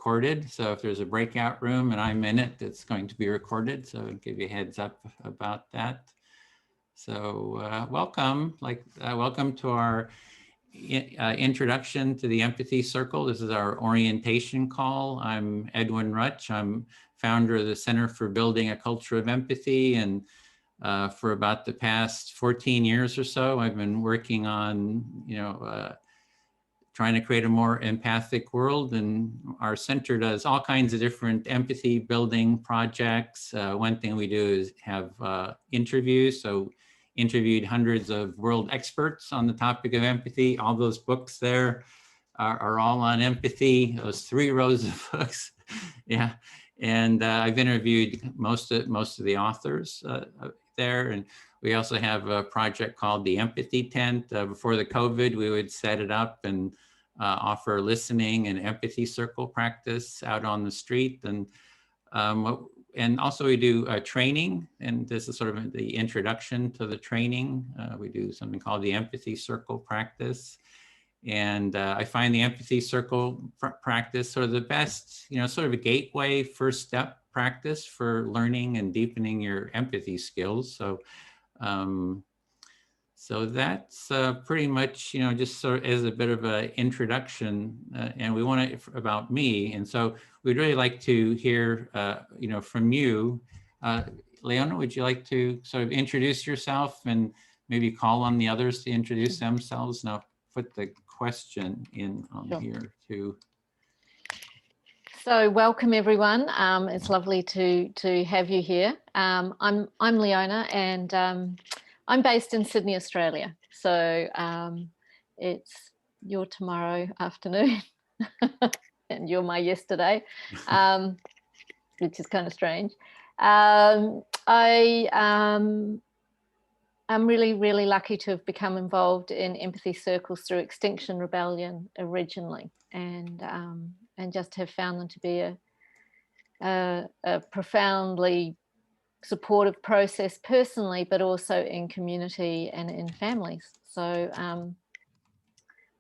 recorded. So if there's a breakout room and I'm in it, it's going to be recorded. So I'll give you a heads up about that. So welcome to our introduction to the Empathy Circle. This is our orientation call. I'm Edwin Rutch. I'm founder of the Center for Building a Culture of Empathy, and for about the past 14 years or so, I've been working on, trying to create a more empathic world. And our center does all kinds of different empathy building projects. One thing we do is have interviews. So interviewed hundreds of world experts on the topic of empathy. All those books there are all on empathy, those 3 rows of books. Yeah. And I've interviewed most of the authors there. And we also have a project called the Empathy Tent. Before the COVID, we would set it up and offer listening and empathy circle practice out on the street. And also we do training, and this is sort of the introduction to the training. We do something called the Empathy Circle practice. And I find the Empathy Circle practice sort of the best, sort of a gateway first step practice for learning and deepening your empathy skills. So, so that's pretty much, just sort of as a bit of an introduction, and we want to about me. And so we'd really like to hear, from you. Leona, would you like to sort of introduce yourself and maybe call on the others to introduce themselves? Now put the question in on here too. So welcome everyone. It's lovely to have you here. I'm Leona, and I'm based in Sydney, Australia. So it's your tomorrow afternoon and you're my yesterday, which is kind of strange. I'm really lucky to have become involved in empathy circles through Extinction Rebellion originally, and just have found them to be a profoundly supportive process personally, but also in community and in families. So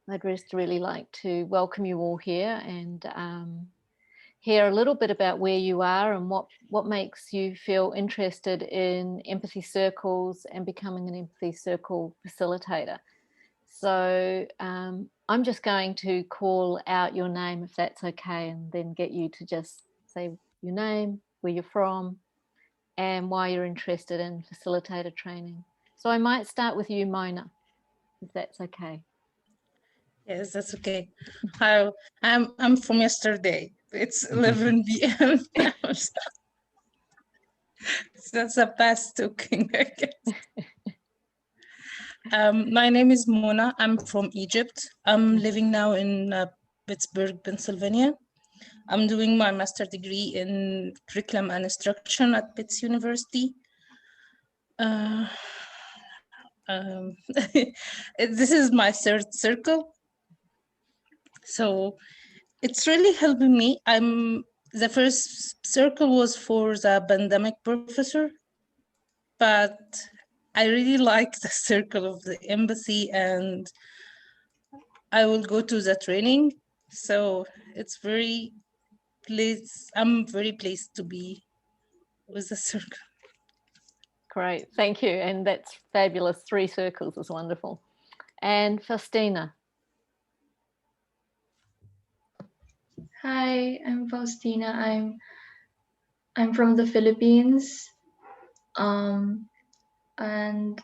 I'd just really like to welcome you all here and hear a little bit about where you are and what makes you feel interested in empathy circles and becoming an empathy circle facilitator. So I'm just going to call out your name, if that's okay, and then get you to just say your name, where you're from, and why you're interested in facilitator training. So I might start with you, Mona, if that's okay. Yes, that's okay. Hi, I'm from yesterday. It's 11 p.m. now. So that's a past talking, I guess. My name is Mona. I'm from Egypt. I'm living now in Pittsburgh, Pennsylvania. I'm doing my master's degree in curriculum and instruction at Pitt University. This is my 3rd circle. So it's really helping me. The first circle was for the pandemic professor, but I really like the circle of the empathy, and I will go to the training. So it's I'm very pleased to be with the circle. Great, thank you. And that's fabulous. 3 circles is wonderful. And Faustina. Hi, I'm Faustina. I'm from the Philippines. And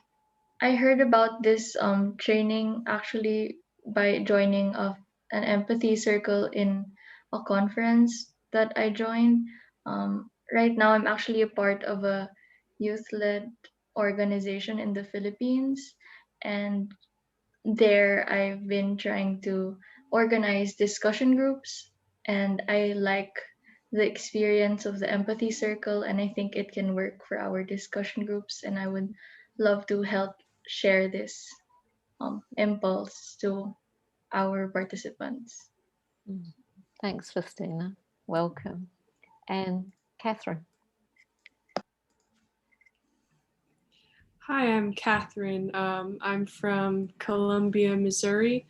I heard about this training actually by joining an empathy circle in a conference that I joined. Right now, I'm actually a part of a youth-led organization in the Philippines, and there I've been trying to organize discussion groups, and I like the experience of the empathy circle, and I think it can work for our discussion groups, and I would love to help share this impulse to our participants. Thanks, Faustina. Welcome. And Catherine. Hi, I'm Catherine. I'm from Columbia, Missouri,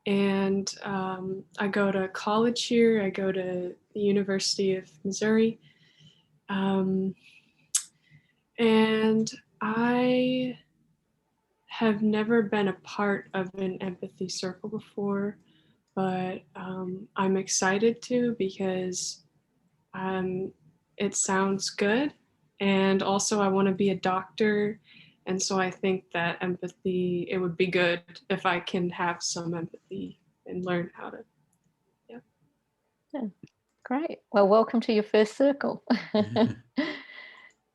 And I go to college here. I go to the University of Missouri. And I have never been a part of an empathy circle before, but I'm excited to because it sounds good. And also I want to be a doctor. And so I think that empathy, it would be good if I can have some empathy and learn how to, Yeah, great. Well, welcome to your first circle.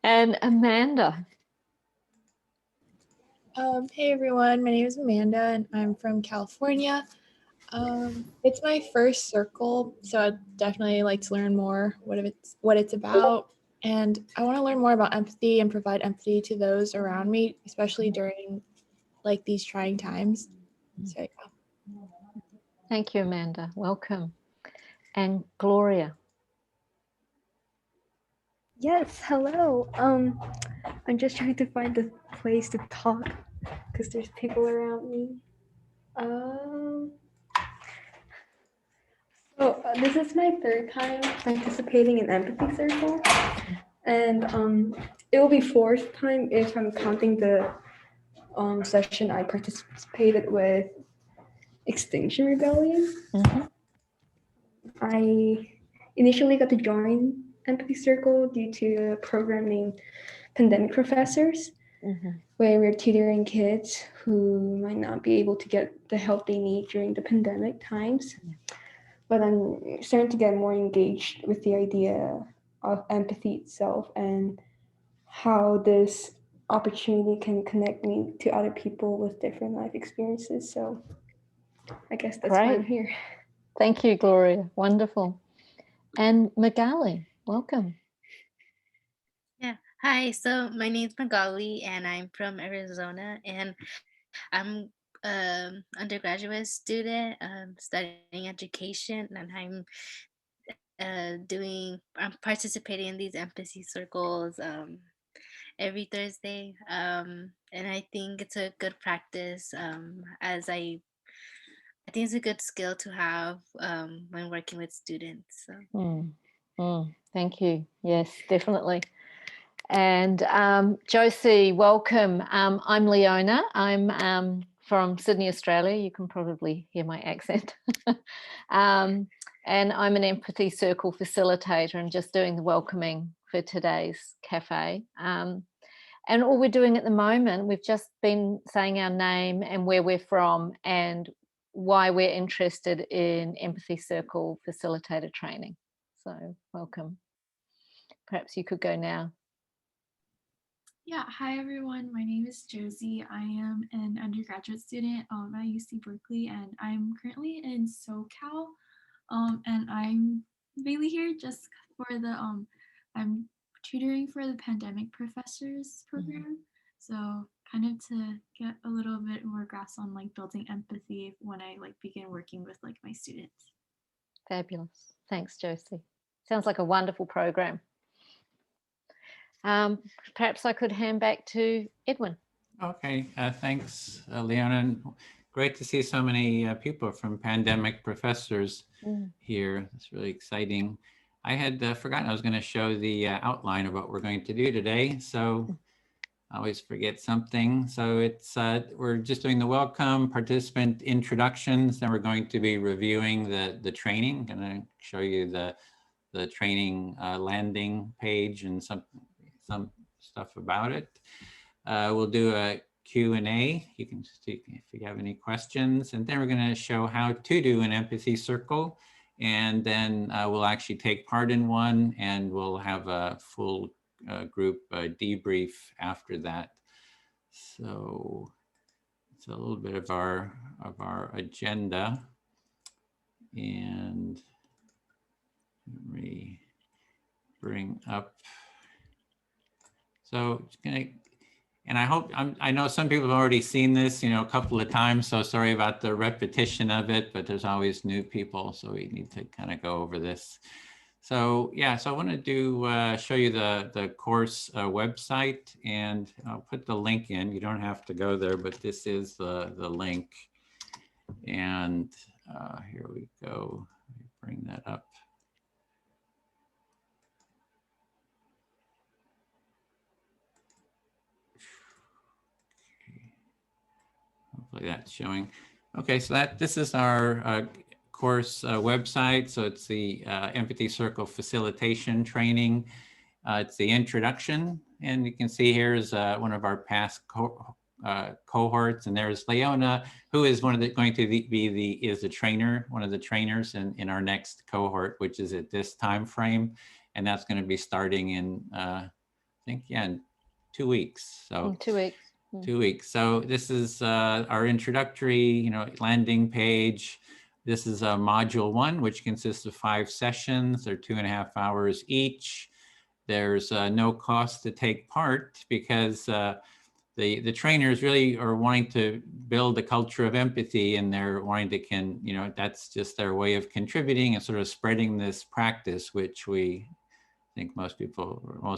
And Amanda. Hey everyone, my name is Amanda and I'm from California. It's my first circle, so I'd definitely like to learn more what it's about. And I want to learn more about empathy and provide empathy to those around me, especially during like these trying times. So yeah. Thank you, Amanda. Welcome. And Gloria. Yes, hello. I'm just trying to find a place to talk because there's people around me. This is my third time participating in Empathy Circle, and it will be fourth time if I'm counting the session I participated with Extinction Rebellion. Mm-hmm. I initially got to join Empathy Circle due to a program named Pandemic Professors, where we're tutoring kids who might not be able to get the help they need during the pandemic times. But I'm starting to get more engaged with the idea of empathy itself and how this opportunity can connect me to other people with different life experiences. So I guess that's why I'm here. Thank you, Gloria. Wonderful. And Magali, welcome. Yeah. Hi. So my name is Magali and I'm from Arizona, and I'm undergraduate student studying education, and I'm participating in these empathy circles every Thursday, and I think it's a good practice, as I think it's a good skill to have when working with students. So. Thank you. Yes, definitely. And Josie, welcome. I'm Leona. I'm from Sydney, Australia. You can probably hear my accent. And I'm an Empathy Circle Facilitator and just doing the welcoming for today's cafe. And all we're doing at the moment, we've just been saying our name and where we're from and why we're interested in Empathy Circle Facilitator Training. So welcome. Perhaps you could go now. Yeah, hi everyone. My name is Josie. I am an undergraduate student at UC Berkeley, and I'm currently in SoCal. And I'm mainly here just for the I'm tutoring for the Pandemic Professors program. So kind of to get a little bit more grasp on like building empathy when I like begin working with like my students. Fabulous. Thanks, Josie. Sounds like a wonderful program. Perhaps I could hand back to Edwin. Okay, thanks, Leona. Great to see so many people from Pandemic Professors here. It's really exciting. I had forgotten I was going to show the outline of what we're going to do today. So I always forget something. So it's we're just doing the welcome participant introductions. Then we're going to be reviewing the training. I'm going to show you the training landing page and some stuff about it. We'll do a Q&A. You can speak if you have any questions. And then we're going to show how to do an empathy circle. And then we'll actually take part in one, and we'll have a full group debrief after that. So it's a little bit of our agenda. And let me bring up. So it's gonna, and I hope, I know some people have already seen this, a couple of times, so sorry about the repetition of it, but there's always new people, so we need to kind of go over this. So yeah, so I want to show you the course website, and I'll put the link in. You don't have to go there, but this is the link. And here we go. Let me bring that up. Okay. Hopefully that's showing. Okay, so this is our course website. So it's the Empathy Circle Facilitation Training. It's the introduction, and you can see here is one of our past cohorts, and there's Leona, who is going to be the trainer, one of the trainers in our next cohort, which is at this time frame, and that's going to be starting in I think in 2 weeks. So 2 weeks. 2 weeks. So this is our introductory, landing page. This is module 1, which consists of 5 sessions. They're 2.5 hours each. There's no cost to take part because the trainers really are wanting to build a culture of empathy, and they're wanting to that's just their way of contributing and sort of spreading this practice, which we think most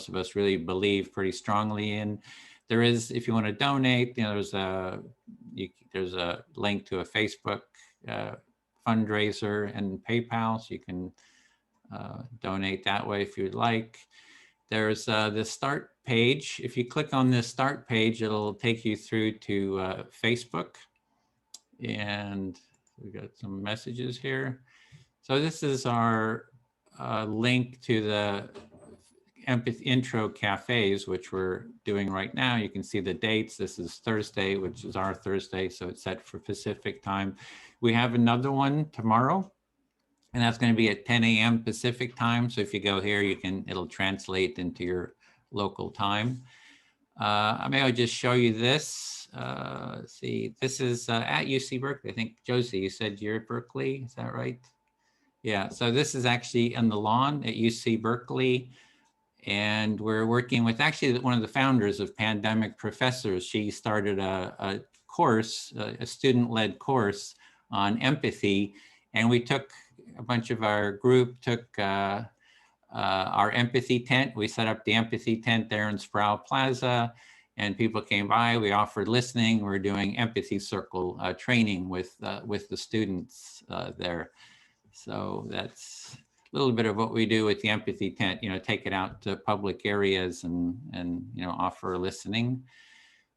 of us really believe pretty strongly in. There is, if you want to donate, there's a link to a Facebook fundraiser and PayPal, so you can donate that way if you'd like. There's the start page. If you click on this start page, it'll take you through to Facebook. And we got some messages here. So this is our link to the Empathy Intro Cafes, which we're doing right now. You can see the dates. This is Thursday, which is our Thursday, so it's set for Pacific time. We have another one tomorrow, and that's going to be at 10 a.m. Pacific time. So if you go here, it'll translate into your local time. Maybe I'll just show you this. Let's see, this is at UC Berkeley. I think, Josie, you said you're at Berkeley, is that right? Yeah, so this is actually on the lawn at UC Berkeley. And we're working with actually one of the founders of Pandemic Professors. She started a course, a student-led course on empathy. And we took a bunch of our group, took our empathy tent. We set up the empathy tent there in Sproul Plaza, and people came by. We offered listening. We're doing Empathy Circle training with the students there. So that's a little bit of what we do with the empathy tent, take it out to public areas and offer listening.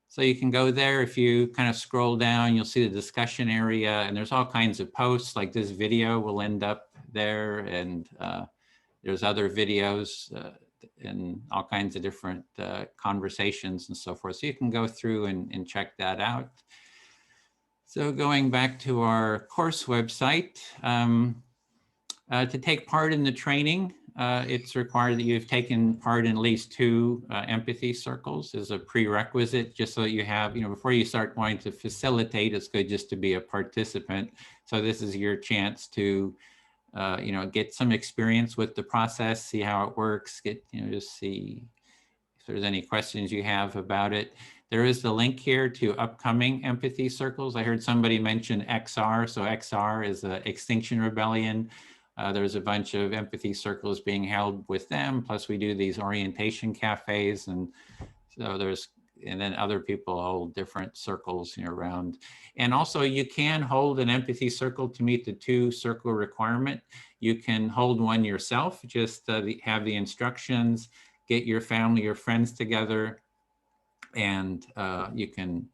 So you can go there. If you kind of scroll down, you'll see the discussion area, and there's all kinds of posts, like this video will end up there, and there's other videos and all kinds of different conversations and so forth. So you can go through and check that out. So going back to our course website, to take part in the training, it's required that you've taken part in at least 2 empathy circles as a prerequisite, just so that you have, before you start wanting to facilitate, it's good just to be a participant. So this is your chance to, get some experience with the process, see how it works, just see if there's any questions you have about it. There is the link here to upcoming empathy circles. I heard somebody mention XR. So XR is the Extinction Rebellion. There's a bunch of empathy circles being held with them. Plus we do these orientation cafes, and so and then other people hold different circles around. And also you can hold an empathy circle to meet the 2 circle requirement. You can hold one yourself, just have the instructions, get your family or friends together, and you can,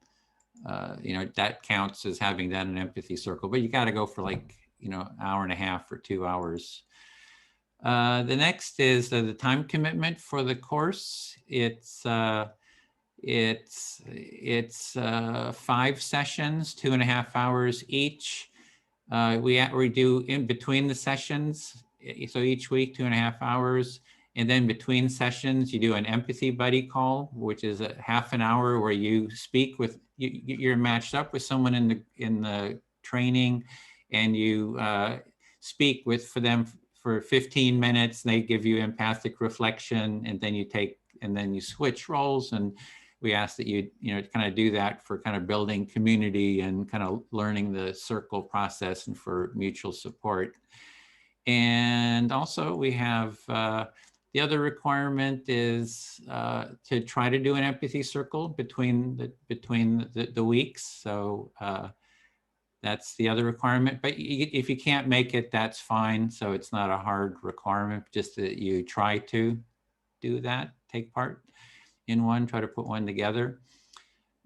that counts as having done an empathy circle, but you got to go for like, hour and a half or 2 hours. The next is the time commitment for the course. It's 5 sessions, 2.5 hours each. We do in between the sessions. So each week, 2.5 hours. And then between sessions, you do an empathy buddy call, which is a half an hour where you speak with, you're matched up with someone in the training, and you speak for them for 15 minutes. They give you empathic reflection, and then you switch roles. And we ask that you kind of do that for kind of building community and kind of learning the circle process and for mutual support. And also we have the other requirement is to try to do an empathy circle between the weeks. So That's the other requirement, but if you can't make it, that's fine. So it's not a hard requirement, just that you try to do that, take part in one, try to put one together.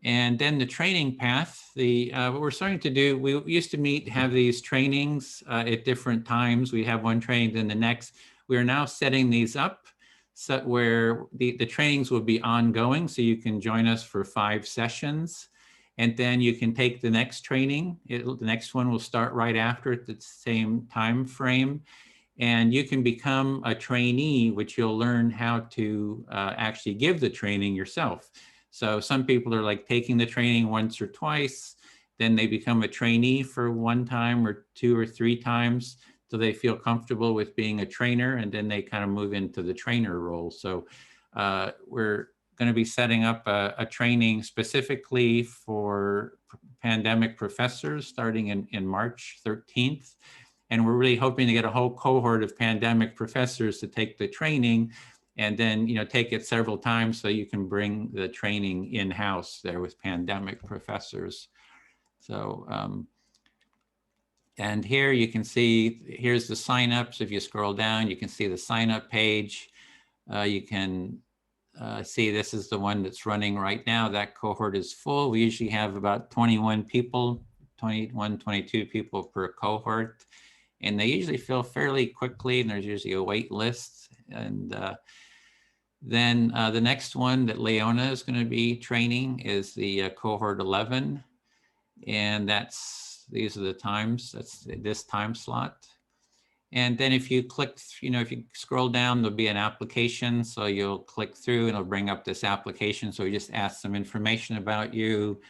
And then the training path, what we're starting to do, we used to have these trainings at different times. We have one training, then the next. We are now setting these up so where the trainings will be ongoing. So you can join us for 5 sessions. And then you can take the next training. The next one will start right after at the same time frame. And you can become a trainee, which you'll learn how to actually give the training yourself. So some people are like taking the training once or twice, then they become a trainee for 1 time or 2 or 3 times till they feel comfortable with being a trainer, and then they kind of move into the trainer role. So we're going to be setting up a training specifically for pandemic professors starting in March 13th. And we're really hoping to get a whole cohort of pandemic professors to take the training and then, take it several times so you can bring the training in-house there with pandemic professors. So, and here you can see, here's the signups. If you scroll down, you can see the sign up page. You can see this is the one that's running right now. That cohort is full. We usually have about 21 people, 21, 22 people per cohort. And they usually fill fairly quickly, and there's usually a wait list. And then the next one that Leona is going to be training is the cohort 11. And these are the times, that's this time slot. And then if you click, if you scroll down, there'll be an application. So you'll click through and it'll bring up this application. So we just ask some information about you.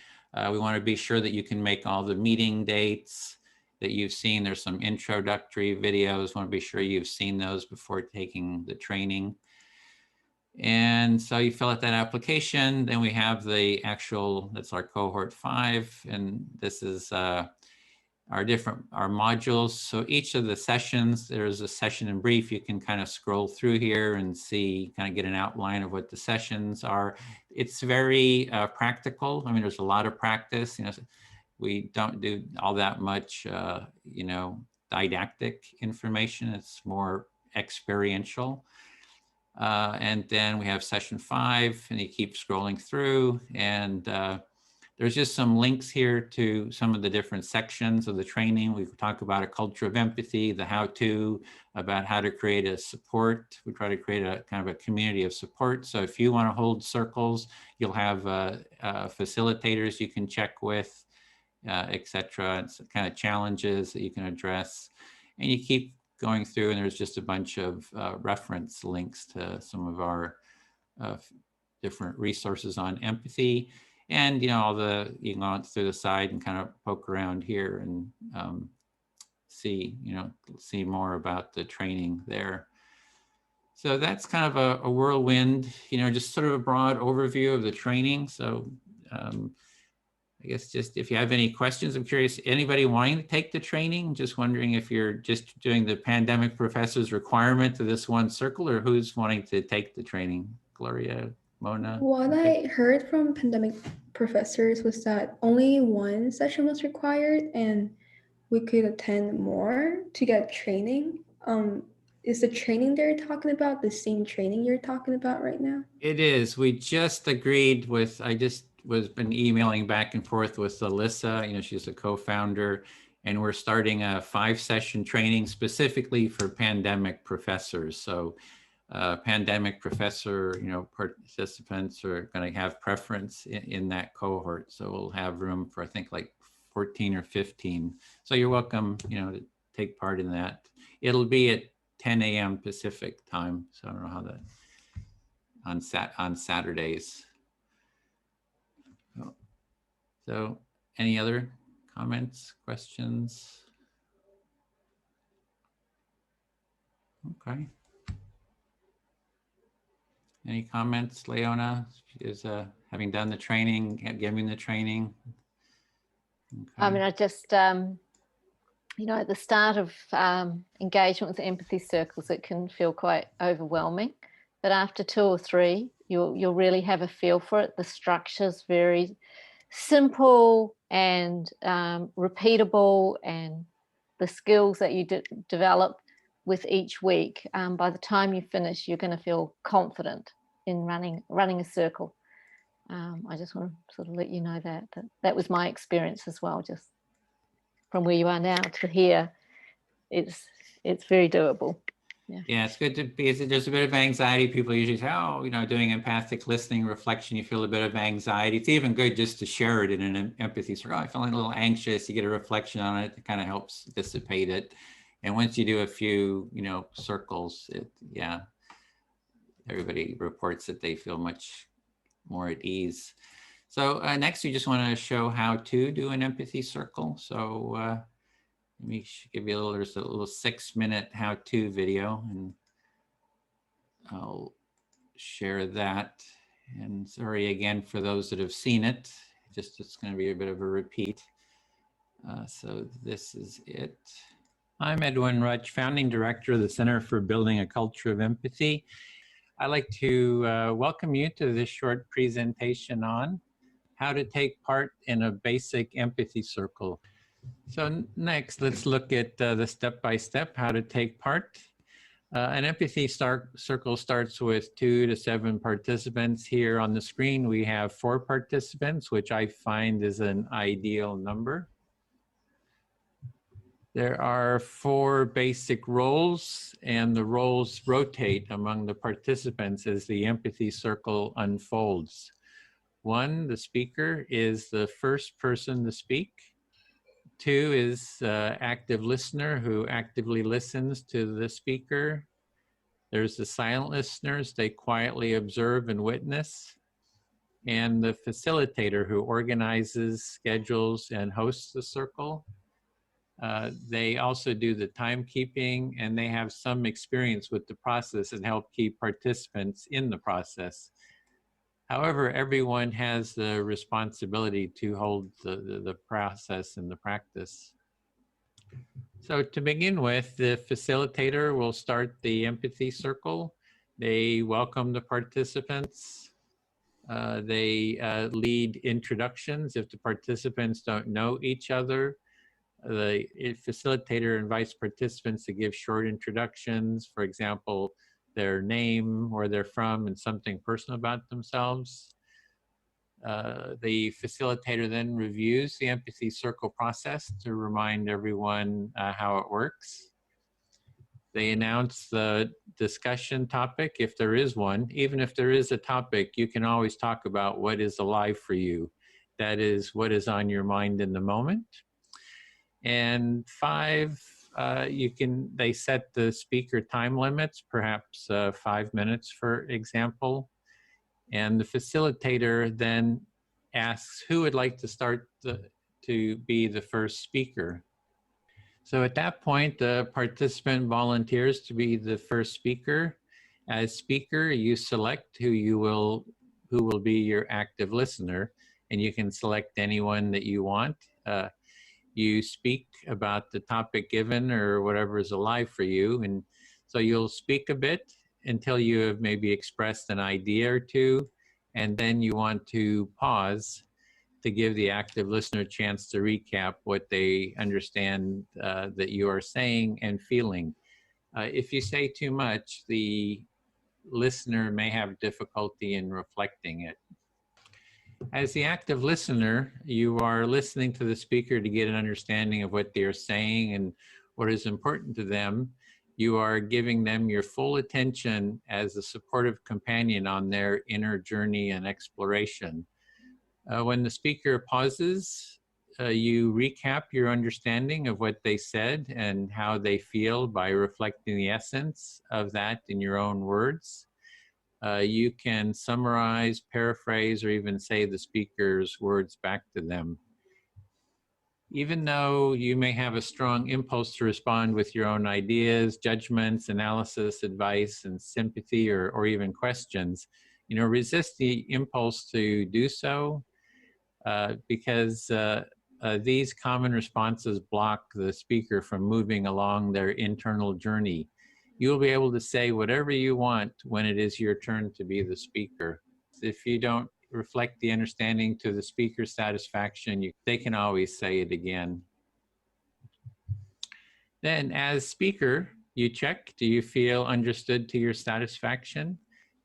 We want to be sure that you can make all the meeting dates that you've seen. There's some introductory videos. Want to be sure you've seen those before taking the training. And so you fill out that application. Then we have the actual, that's our cohort 5. And this is our modules. So each of the sessions, there's a session in brief. You can kind of scroll through here and see, kind of get an outline of what the sessions are. It's very practical. I mean, there's a lot of practice. We don't do all that much, didactic information. It's more experiential. And then we have session 5, and you keep scrolling through, and there's just some links here to some of the different sections of the training. We talk about a culture of empathy, the how-to, about how to create a support. We try to create a kind of a community of support. So if you want to hold circles, you'll have facilitators you can check with, etc. It's kind of challenges that you can address, and you keep going through, and there's just a bunch of reference links to some of our different resources on empathy. And, you can go through the side and kind of poke around here and see more about the training there. So that's kind of a whirlwind, just sort of a broad overview of the training. So I guess just if you have any questions, I'm curious, anybody wanting to take the training, just wondering if you're just doing the pandemic professor's requirement to this one circle, or who's wanting to take the training? Gloria, Mona? What I heard from pandemic professors was that only 1 session was required and we could attend more to get training. Is the training they're talking about the same training you're talking about right now? It is. We just agreed with, been emailing back and forth with Alyssa, she's a co-founder, and we're starting a 5-session training specifically for pandemic professors. So pandemic professor, participants are going to have preference in that cohort. So we'll have room for, I think, like 14 or 15. So you're welcome, to take part in that. It'll be at 10 a.m. Pacific time. So I don't know how that, on Saturdays. So any other comments, questions? Okay. Any comments, Leona? Is having done the training, giving the training? Okay. I mean, I just, at the start of engagement with empathy circles, it can feel quite overwhelming. But after 2 or 3, you'll really have a feel for it. The structure's very simple and repeatable, and the skills that you develop with each week, by the time you finish, you're going to feel confident in running a circle. I just want to sort of let you know that was my experience as well, just from where you are now to here. It's very doable. Yeah, it's good to be. There's a bit of anxiety. People usually say, "Oh, doing empathic listening, reflection, you feel a bit of anxiety." It's even good just to share it in an empathy circle. Oh, I'm feeling a little anxious. You get a reflection on it. It kind of helps dissipate it. And once you do a few, circles, everybody reports that they feel much more at ease. So next, we just want to show how to do an empathy circle. So let me give you there's a little 6-minute how-to video, and I'll share that. And sorry again for those that have seen it, it's going to be a bit of a repeat. So this is it. I'm Edwin Rutch, founding director of the Center for Building a Culture of Empathy. I'd like to welcome you to this short presentation on how to take part in a basic empathy circle. So next, let's look at the step-by-step how to take part. An empathy circle starts with 2 to 7 participants. Here on the screen, we have 4 participants, which I find is an ideal number. There are 4 basic roles, and the roles rotate among the participants as the empathy circle unfolds. 1, the speaker, is the first person to speak. 2 is active listener who actively listens to the speaker. There's the silent listeners, they quietly observe and witness. And the facilitator who organizes, schedules, and hosts the circle. They also do the timekeeping, and they have some experience with the process and help keep participants in the process. However, everyone has the responsibility to hold the process and the practice. So to begin with, the facilitator will start the empathy circle. They welcome the participants. They lead introductions if the participants don't know each other. The facilitator invites participants to give short introductions, for example, their name, where they're from, and something personal about themselves. The facilitator then reviews the empathy circle process to remind everyone how it works. They announce the discussion topic, if there is one. Even if there is a topic, you can always talk about what is alive for you. That is what is on your mind in the moment. And 5, they set the speaker time limits, perhaps 5 minutes, for example. And the facilitator then asks who would like to start to be the first speaker. So at that point, the participant volunteers to be the first speaker. As speaker, you select who will be your active listener, and you can select anyone that you want. You speak about the topic given or whatever is alive for you. And so you'll speak a bit until you have maybe expressed an idea or two, and then you want to pause to give the active listener a chance to recap what they understand that you are saying and feeling. If you say too much, the listener may have difficulty in reflecting it. As the active listener, you are listening to the speaker to get an understanding of what they're saying and what is important to them. You are giving them your full attention as a supportive companion on their inner journey and exploration. When the speaker pauses, you recap your understanding of what they said and how they feel by reflecting the essence of that in your own words. You can summarize, paraphrase, or even say the speaker's words back to them. Even though you may have a strong impulse to respond with your own ideas, judgments, analysis, advice, and sympathy, or even questions, resist the impulse to do so because these common responses block the speaker from moving along their internal journey. You'll be able to say whatever you want when it is your turn to be the speaker. If you don't reflect the understanding to the speaker's satisfaction, they can always say it again. Then as speaker, you check, do you feel understood to your satisfaction?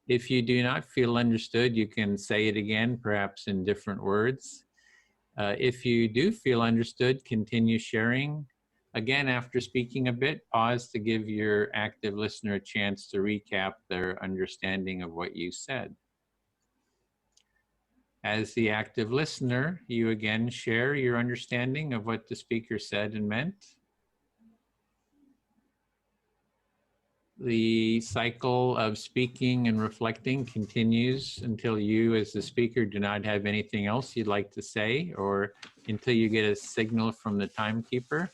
If you do not feel understood, you can say it again, perhaps in different words. If you do feel understood, continue sharing. Again, after speaking a bit, pause to give your active listener a chance to recap their understanding of what you said. As the active listener, you again share your understanding of what the speaker said and meant. The cycle of speaking and reflecting continues until you, as the speaker, do not have anything else you'd like to say, or until you get a signal from the timekeeper.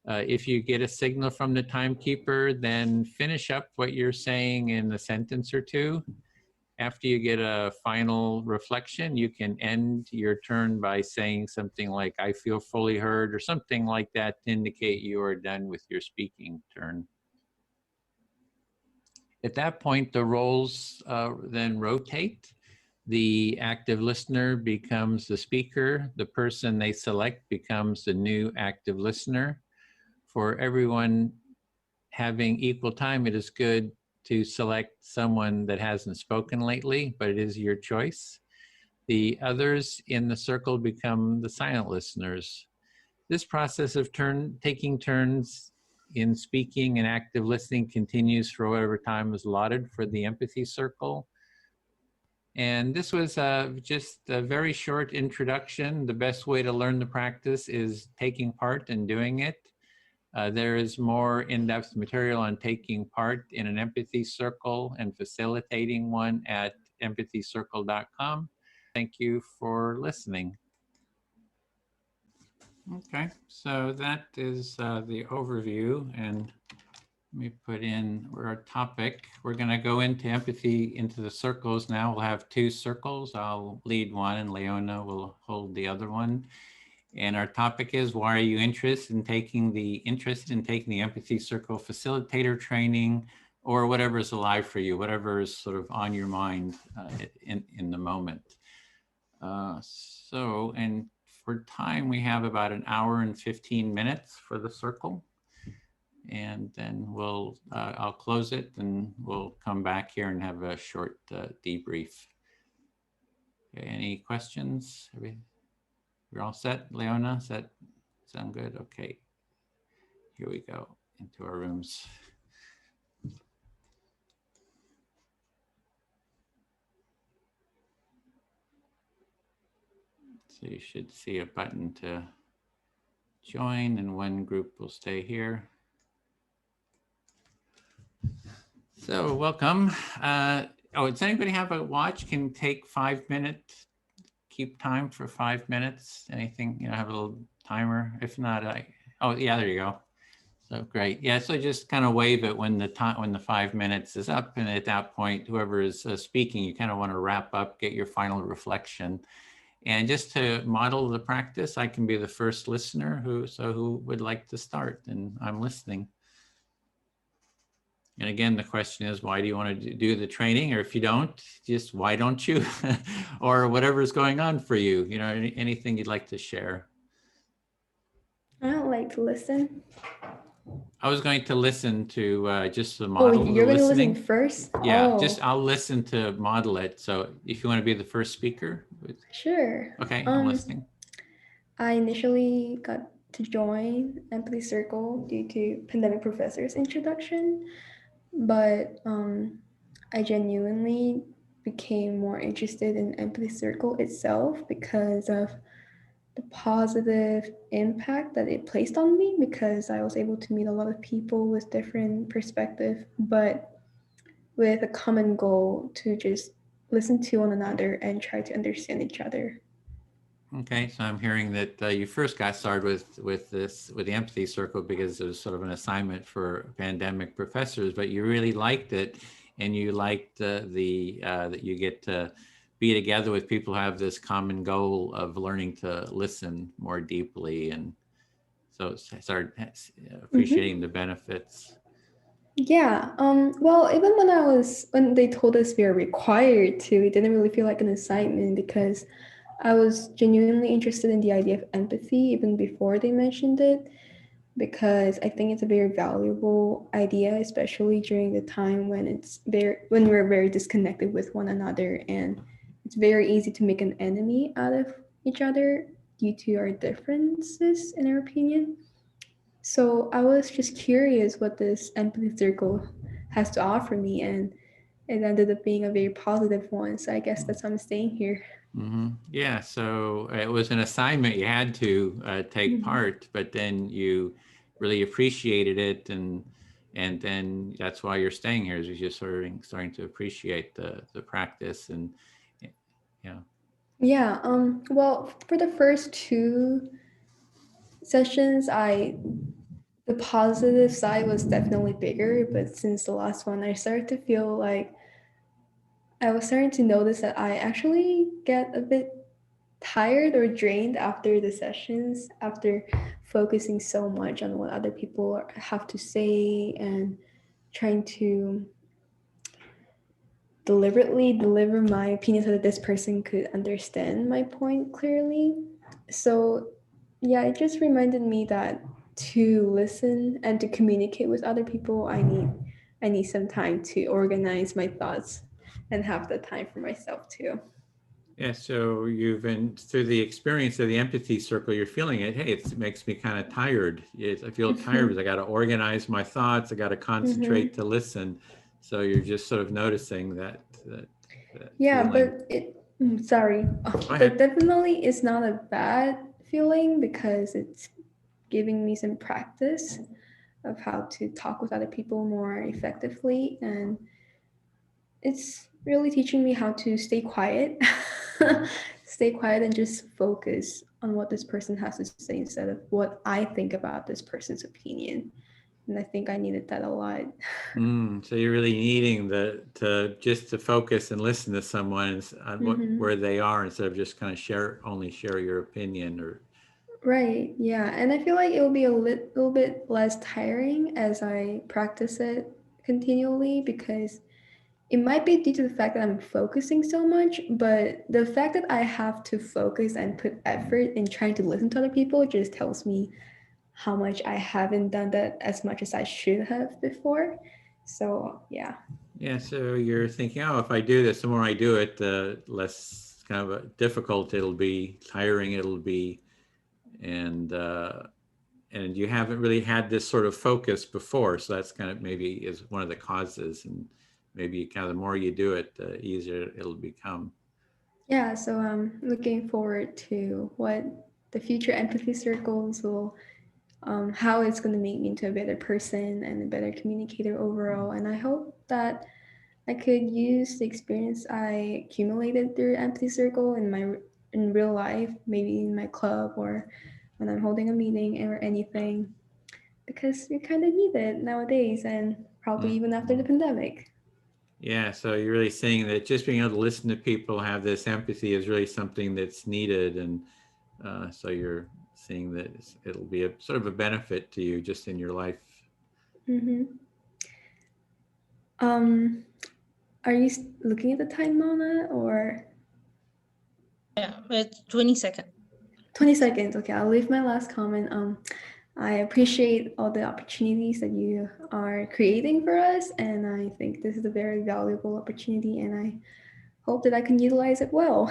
If you get a signal from the timekeeper, then finish up what you're saying in a sentence or two. After you get a final reflection, you can end your turn by saying something like, "I feel fully heard," or something like that to indicate you are done with your speaking turn. At that point, the roles then rotate. The active listener becomes the speaker. The person they select becomes the new active listener. For everyone having equal time, it is good to select someone that hasn't spoken lately, but it is your choice. The others in the circle become the silent listeners. This process of taking turns in speaking and active listening continues for whatever time is allotted for the empathy circle. And this was just a very short introduction. The best way to learn the practice is taking part and doing it. There is more in-depth material on taking part in an empathy circle and facilitating one at empathycircle.com. Thank you for listening. Okay, so that is the overview, and let me put in our topic. We're going to go into empathy into the circles now. We'll have two circles. I'll lead one and Leona will hold the other one. And our topic is, why are you interested in taking the Empathy Circle Facilitator Training, or whatever is alive for you, whatever is sort of on your mind in the moment. And for time, we have about an hour and 15 minutes for the circle. And then I'll close it and we'll come back here and have a short debrief. Okay, any questions? We're all set, Leona? Does that sound good? Okay, here we go into our rooms. So you should see a button to join, and one group will stay here. So welcome. Does anybody have a watch? Can take 5 minutes, keep time for 5 minutes? Anything, have a little timer? If not, oh yeah, there you go. So great. Yeah, so just kind of wave it when the 5 minutes is up, and at that point, whoever is speaking, you kind of want to wrap up, get your final reflection. And just to model the practice, I can be the first listener who would like to start, and I'm listening. And again, the question is, why do you want to do the training? Or if you don't, just why don't you? Or whatever's going on for you, anything you'd like to share. I don't like to listen. I was going to listen to just the model. Oh, you're going to listening. listen first? Yeah, I'll listen to model it. So if you want to be the first speaker. Sure. Okay, I'm listening. I initially got to join Empathy Circle due to Pandemic Professor's introduction, but I genuinely became more interested in Empathy Circle itself because of the positive impact that it placed on me, because I was able to meet a lot of people with different perspectives, but with a common goal to just listen to one another and try to understand each other. Okay, so I'm hearing that you first got started with the Empathy Circle because it was sort of an assignment for pandemic professors, but you really liked it, and you liked that you get to be together with people who have this common goal of learning to listen more deeply, and so start appreciating the benefits. Yeah. Well, even when they told us we are required to, it didn't really feel like an assignment because I was genuinely interested in the idea of empathy even before they mentioned it, because I think it's a very valuable idea, especially during the time when we're very disconnected with one another, and it's very easy to make an enemy out of each other due to our differences in our opinion. So I was just curious what this empathy circle has to offer me, and it ended up being a very positive one. So I guess that's why I'm staying here. Yeah, so it was an assignment you had to take part, but then you really appreciated it, and then that's why you're staying here, is you're just starting to appreciate the practice, and yeah. Yeah. Well, for the first two sessions, the positive side was definitely bigger, but since the last one, I started to feel like I was starting to notice that I actually get a bit tired or drained after the sessions, after focusing so much on what other people have to say and trying to deliberately deliver my opinion so that this person could understand my point clearly. So, yeah, it just reminded me that to listen and to communicate with other people, I need some time to organize my thoughts and have the time for myself too. Yeah, so you've been through the experience of the empathy circle, you're feeling it. Hey, it makes me kind of tired. I feel tired because I got to organize my thoughts. I got to concentrate to listen. So you're just sort of noticing that Yeah, feeling. but sorry, Go but ahead. definitely it's not a bad feeling because it's giving me some practice of how to talk with other people more effectively, and it's really teaching me how to stay quiet, stay quiet and just focus on what this person has to say instead of what I think about this person's opinion. And I think I needed that a lot. So you're really needing to focus and listen to someone on where they are, instead of just kind of only share your opinion. Or Right, yeah. And I feel like it will be a little bit less tiring as I practice it continually, because it might be due to the fact that I'm focusing so much, but the fact that I have to focus and put effort in trying to listen to other people just tells me how much I haven't done that as much as I should have before. So, yeah. yeah, so you're thinking, oh, if I do this, the more I do it, the less kind of difficult it'll be, tiring it'll be, and you haven't really had this sort of focus before, so that's kind of maybe is one of the causes, and maybe kind of the more you do it, the easier it'll become. Yeah, so I'm looking forward to what the future empathy circles will, how it's going to make me into a better person and a better communicator overall. And I hope that I could use the experience I accumulated through empathy circle in real life, maybe in my club or when I'm holding a meeting or anything, because we kind of need it nowadays and probably even after the pandemic. Yeah, so you're really saying that just being able to listen to people, have this empathy, is really something that's needed, and so you're seeing that it'll be a sort of a benefit to you just in your life. Are you looking at the time, Mona, or? Yeah, it's 20 seconds. 20 seconds. Okay, I'll leave my last comment. I appreciate all the opportunities that you are creating for us, and I think this is a very valuable opportunity, and I hope that I can utilize it well.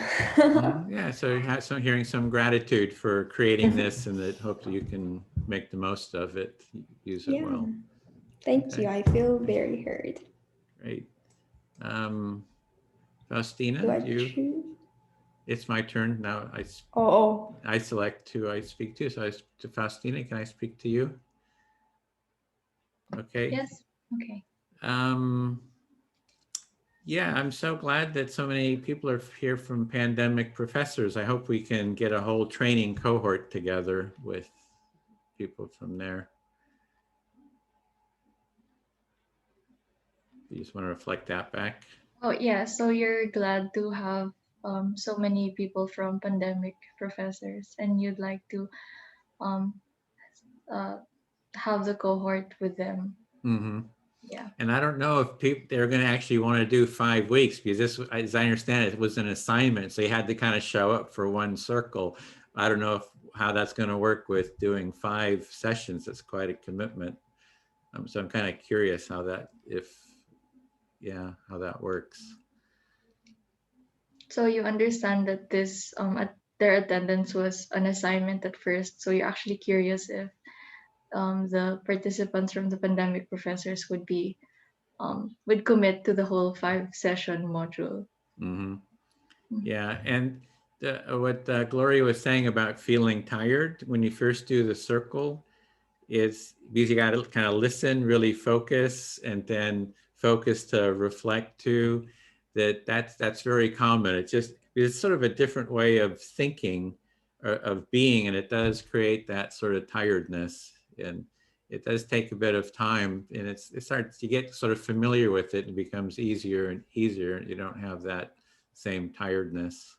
Yeah, so hearing some gratitude for creating this, and that hope that you can make the most of it, use it well. Thank you. I feel very heard. Great. Faustina, Do I choose? It's my turn now. I select who I speak to. So to Faustina, can I speak to you? Okay. Yes. Okay. Yeah, I'm so glad that so many people are here from Pandemic Professors. I hope we can get a whole training cohort together with people from there. You just want to reflect that back. Oh yeah, so you're glad to have so many people from Pandemic Professors, and you'd like to um have the cohort with them. Yeah. And I don't know if people they're going to actually want to do 5 weeks, because this, as I understand it, was an assignment. So you had to kind of show up for one circle. I don't know how that's going to work with doing 5 sessions. That's quite a commitment. So I'm kind of curious how that, how that works. So you understand that this their attendance was an assignment at first. So you're actually curious if the participants from the pandemic professors would commit to the whole 5-session module. Mm-hmm. Yeah, and what Gloria was saying about feeling tired when you first do the circle is because you got to kind of listen, really focus, and then focus to reflect to. That's very common. It's sort of a different way of thinking, of being, and it does create that sort of tiredness. And it does take a bit of time, and it starts to get sort of familiar with it, and it becomes easier and easier. You don't have that same tiredness.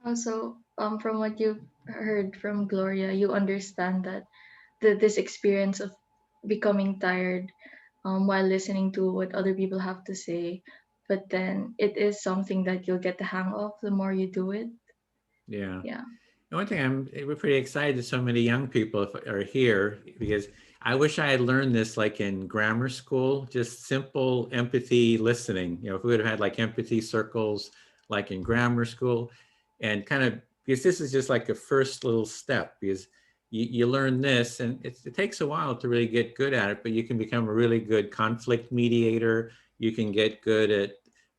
Also, from what you've heard from Gloria, you understand that this experience of becoming tired while listening to what other people have to say, but then it is something that you'll get the hang of the more you do it. Yeah. Yeah. The one thing we're pretty excited that so many young people are here, because I wish I had learned this like in grammar school, just simple empathy listening. You know, if we would have had like empathy circles like in grammar school, and kind of, because this is just like a first little step, because you learn this, and it takes a while to really get good at it, but you can become a really good conflict mediator. You can get good at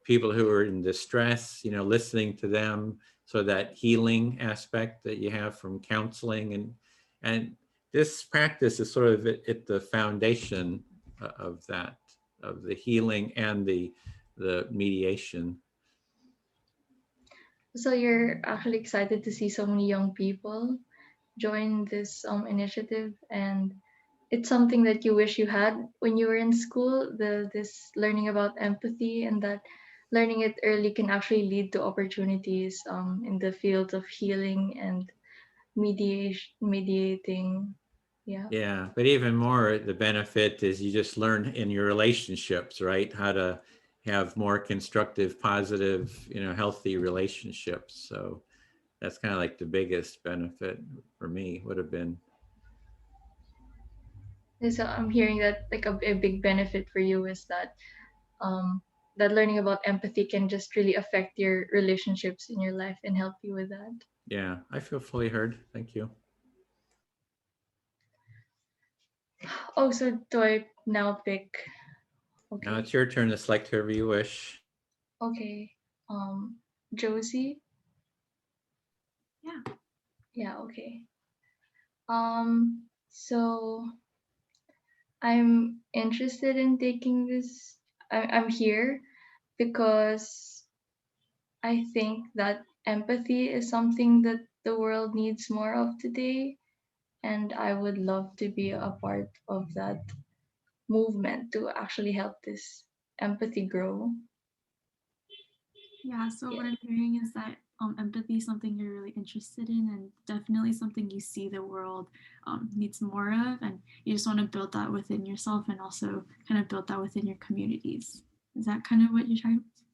people who are in distress, you know, listening to them. So that healing aspect that you have from counseling, and this practice is sort of at the foundation of that, of the healing and the mediation. So you're actually excited to see so many young people join this initiative, and it's something that you wish you had when you were in school, this learning about empathy, and that learning it early can actually lead to opportunities in the field of healing and mediating. Yeah, but even more, the benefit is you just learn in your relationships, right? How to have more constructive, positive, you know, healthy relationships. So that's kind of like the biggest benefit for me would have been. So I'm hearing that like a big benefit for you is that learning about empathy can just really affect your relationships in your life and help you with that. Yeah, I feel fully heard. Thank you. Oh, so do I now pick? Okay. Now it's your turn to select whoever you wish. Okay. Josie. Yeah. Yeah. Okay. So I'm interested in taking this. I'm here because I think that empathy is something that the world needs more of today, and I would love to be a part of that movement to actually help this empathy grow. Yeah, so what I'm hearing is that empathy is something you're really interested in, and definitely something you see the world needs more of, and you just want to build that within yourself and also kind of build that within your communities. Is that kind of what you're trying to say?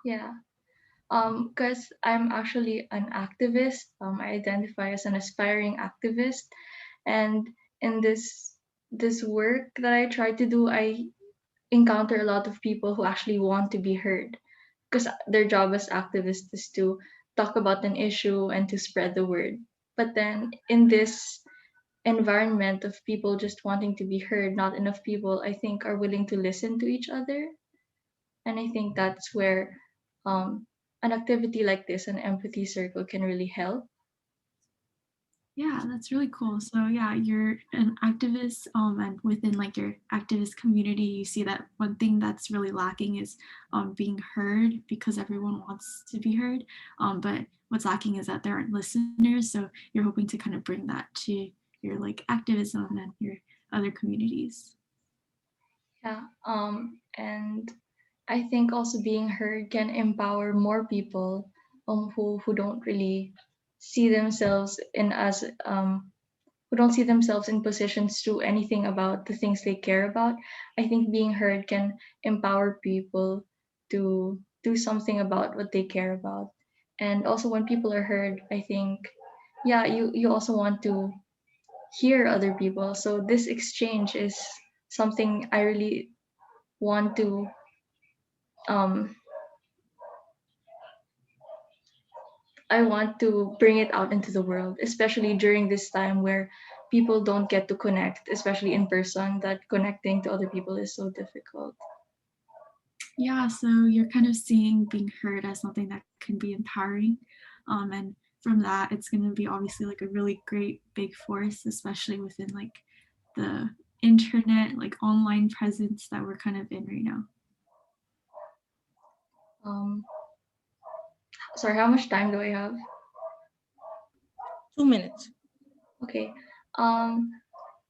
Yeah. Because I'm actually an activist. I identify as an aspiring activist, and in this work that I try to do, I encounter a lot of people who actually want to be heard, because their job as activists is to talk about an issue and to spread the word. But then in this environment of people just wanting to be heard, not enough people, I think, are willing to listen to each other. And I think that's where um, an activity like this, an empathy circle, can really help. Yeah, that's really cool. So yeah, you're an activist, and within like your activist community, you see that one thing that's really lacking is being heard, because everyone wants to be heard. But what's lacking is that there aren't listeners. So you're hoping to kind of bring that to your like activism and your other communities. Yeah. And I think also being heard can empower more people who don't really see themselves in as who don't see themselves in positions to do anything about the things they care about. I think being heard can empower people to do something about what they care about. And also when people are heard, I think, yeah, you also want to hear other people. So this exchange is something I really want to um I want to bring it out into the world, especially during this time where people don't get to connect, especially in person, that connecting to other people is so difficult. Yeah, so you're kind of seeing being heard as something that can be empowering. And from that, it's going to be obviously like a really great big force, especially within like the internet, like online presence that we're kind of in right now. Sorry, how much time do I have? 2 minutes. Okay.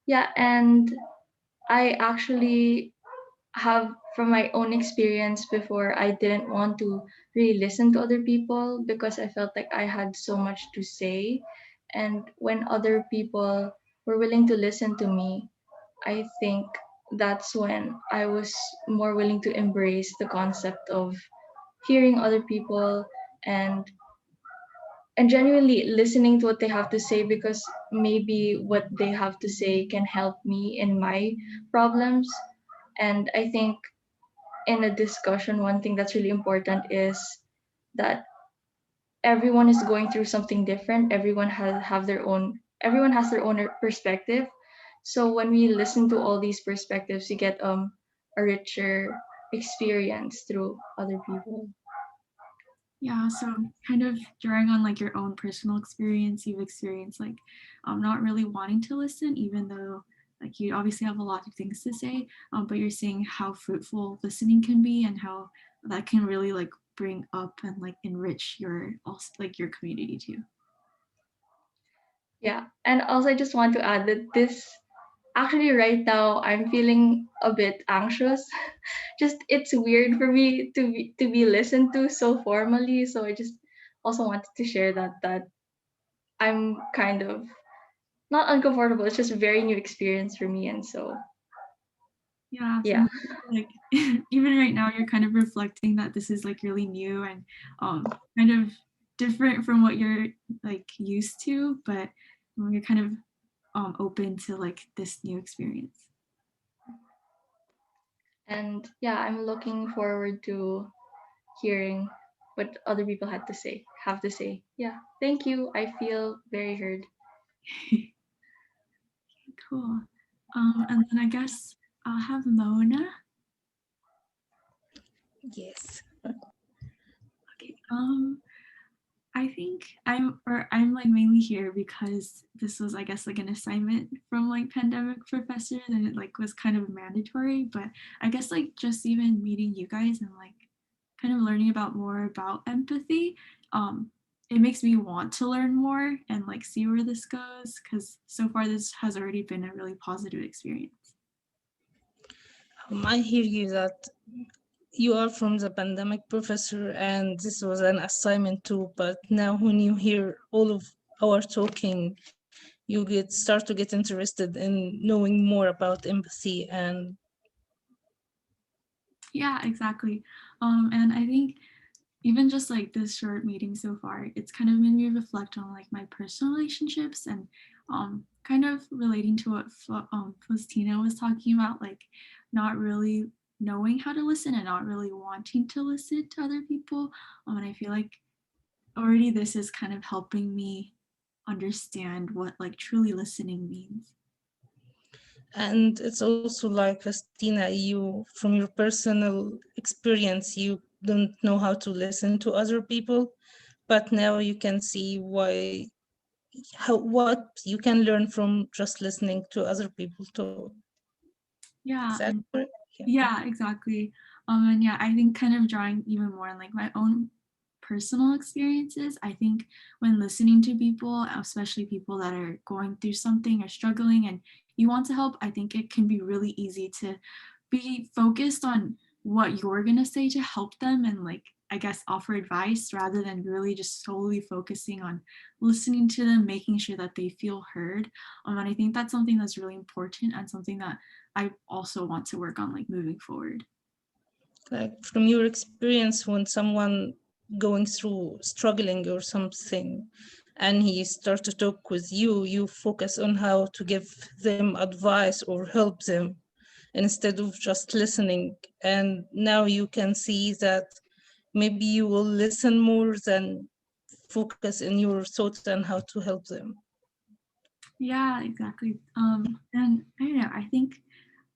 Yeah, and I actually have, from my own experience before, I didn't want to really listen to other people because I felt like I had so much to say. And when other people were willing to listen to me, I think that's when I was more willing to embrace the concept of hearing other people and genuinely listening to what they have to say, because maybe what they have to say can help me in my problems. And I think in a discussion, one thing that's really important is that everyone is going through something different. Everyone has their own perspective. So when we listen to all these perspectives, you get a richer experience through other people. Yeah, so kind of drawing on like your own personal experience, you've experienced like not really wanting to listen, even though like you obviously have a lot of things to say, but you're seeing how fruitful listening can be and how that can really like bring up and like enrich your also like your community too. Yeah, and also I just want to add that this actually right now I'm feeling a bit anxious. Just it's weird for me to be listened to so formally. So I just also wanted to share that I'm kind of not uncomfortable. It's just a very new experience for me, and so Yeah, yeah. like even right now you're kind of reflecting that this is like really new and kind of different from what you're like used to, but you're kind of open to like this new experience. And yeah, I'm looking forward to hearing what other people have to say. Yeah, thank you. I feel very heard. Cool. And then I guess I'll have Mona. Yes. Okay. I think I'm like mainly here because this was, I guess, like an assignment from like pandemic professors and it like was kind of mandatory, but I guess like just even meeting you guys and like kind of learning about more about empathy, it makes me want to learn more and like see where this goes, because so far this has already been a really positive experience. I hear you that you are from the pandemic professor and this was an assignment too, but now when you hear all of our talking, you start to get interested in knowing more about empathy. And Yeah, exactly. And I think even just like this short meeting so far, it's kind of made me reflect on like my personal relationships and kind of relating to what Faustina was talking about, like not really knowing how to listen and not really wanting to listen to other people. And I feel like already this is kind of helping me understand what like truly listening means. And it's also like, Christina, you, from your personal experience, you don't know how to listen to other people, but now you can see what you can learn from just listening to other people too. Yeah. Is that correct? Yeah, exactly. And yeah, I think kind of drawing even more on like my own personal experiences. I think when listening to people, especially people that are going through something or struggling and you want to help, I think it can be really easy to be focused on what you're going to say to help them and like I guess, offer advice rather than really just solely focusing on listening to them, making sure that they feel heard. And I think that's something that's really important and something that I also want to work on, like, moving forward. Like, from your experience, when someone going through struggling or something and he start to talk with you, you focus on how to give them advice or help them instead of just listening. And now you can see that maybe you will listen more than focus in your thoughts and how to help them. Yeah, exactly. And I don't know, I think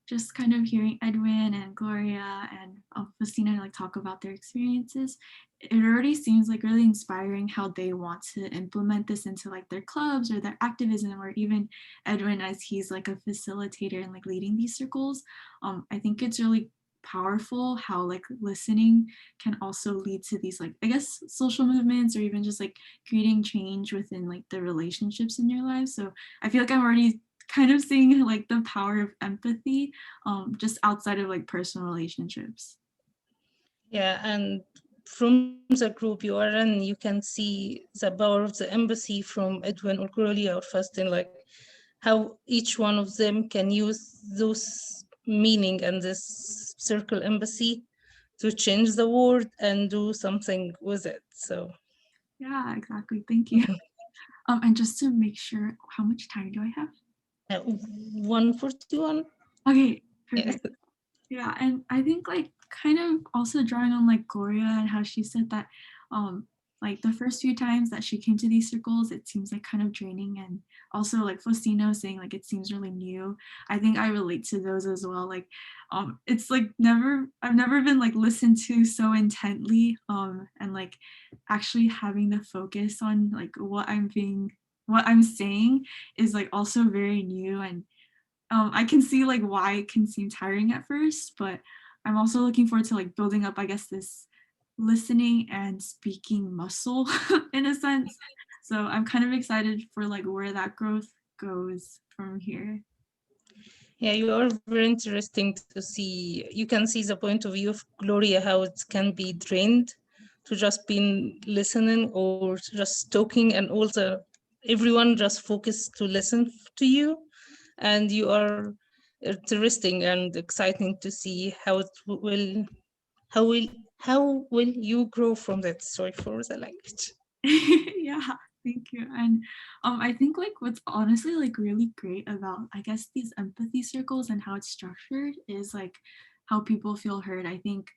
just kind of hearing Edwin and Gloria and Faustina like talk about their experiences, it already seems like really inspiring how they want to implement this into like their clubs or their activism, or even Edwin as he's like a facilitator and like leading these circles. I think it's really powerful how like listening can also lead to these, like, I guess, social movements, or even just like creating change within like the relationships in your life. So I feel like I'm already kind of seeing like the power of empathy just outside of like personal relationships. Yeah, and from the group you are in, you can see the power of the empathy from Edwin or Gloria or Faustin, like how each one of them can use those meaning and this circle empathy to change the world and do something with it. So yeah, exactly. Thank you. And just to make sure, how much time do I have? 141. Okay, perfect. Yes. Yeah, and I think like kind of also drawing on like Gloria and how she said that like the first few times that she came to these circles, it seems like kind of draining, and also like Faustino saying like it seems really new. I think I relate to those as well. Like it's like I've never been like listened to so intently and like actually having the focus on like what I'm saying is like also very new, and I can see like why it can seem tiring at first, but I'm also looking forward to like building up, I guess, this listening and speaking muscle in a sense. So I'm kind of excited for like where that growth goes from here. Yeah, you are very interesting to see. You can see the point of view of Gloria, how it can be drained to just be listening or just talking, and also everyone just focus to listen to you. And you are interesting and exciting to see how it will, how will you grow from that? Sorry for the language. Yeah, thank you. And I think like what's honestly like really great about, I guess, these empathy circles and how it's structured is like how people feel heard. I think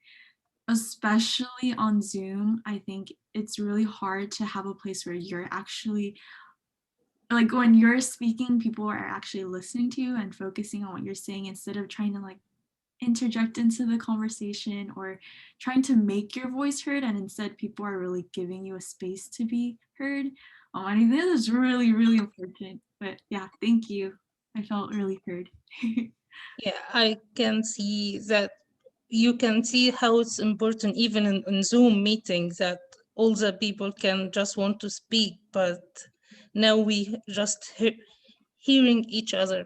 especially on Zoom, I think it's really hard to have a place where you're actually like, when you're speaking, people are actually listening to you and focusing on what you're saying instead of trying to like interject into the conversation or trying to make your voice heard, and instead people are really giving you a space to be heard. I think that is really, really important. But yeah, thank you. I felt really heard. Yeah, I can see that. You can see how it's important even in Zoom meetings that all the people can just want to speak, but now we just hearing each other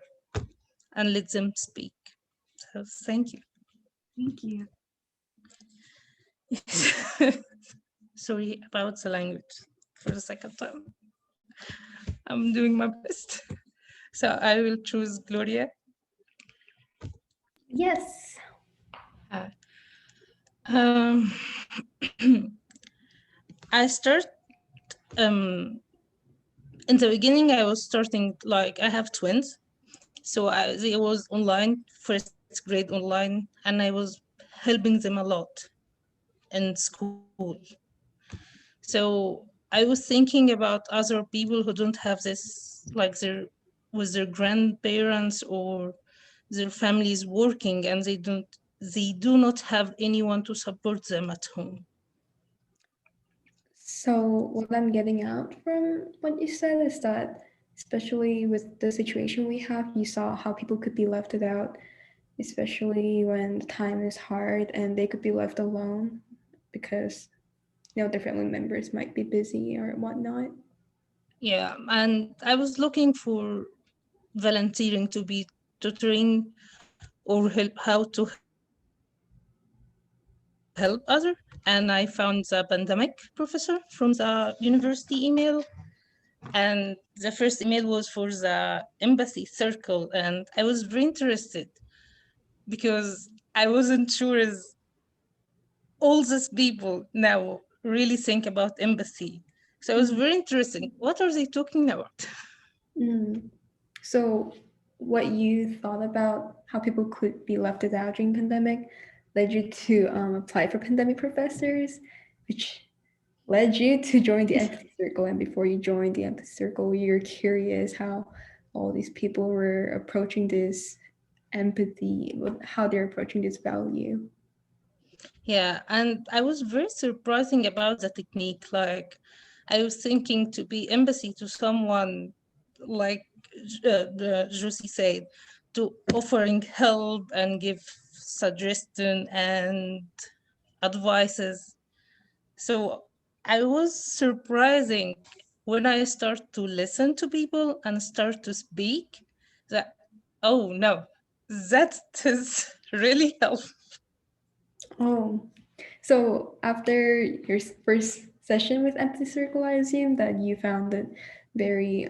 and let them speak. So thank you. Thank you. Sorry about the language for the second time. I'm doing my best. So I will choose Gloria. Yes. I start in the beginning. I was starting like I have twins, so it was online, first grade online, and I was helping them a lot in school. So I was thinking about other people who don't have this, like with their grandparents or their families working, and they do not have anyone to support them at home. So what I'm getting out from what you said is that, especially with the situation we have, you saw how people could be left out, especially when the time is hard and they could be left alone because their family members might be busy or whatnot. Yeah, and I was looking for volunteering to be tutoring or how to help help other. And I found the pandemic professor from the university email. And the first email was for the empathy circle. And I was very interested because I wasn't sure is all these people now really think about empathy. So it was very interesting. What are they talking about? So what you thought about how people could be left out during pandemic led you to apply for pandemic professors, which led you to join the Empathy Circle. And before you joined the Empathy Circle, you're curious how all these people were approaching this empathy, how they're approaching this value. Yeah, and I was very surprising about the technique. Like, I was thinking to be empathy to someone, like Josie said, to offering help and give suggestion and advices. So I was surprising when I start to listen to people and start to speak that, oh no, that is really helpful. Oh, so after your first session with Empathy Circle, I assume that you found it very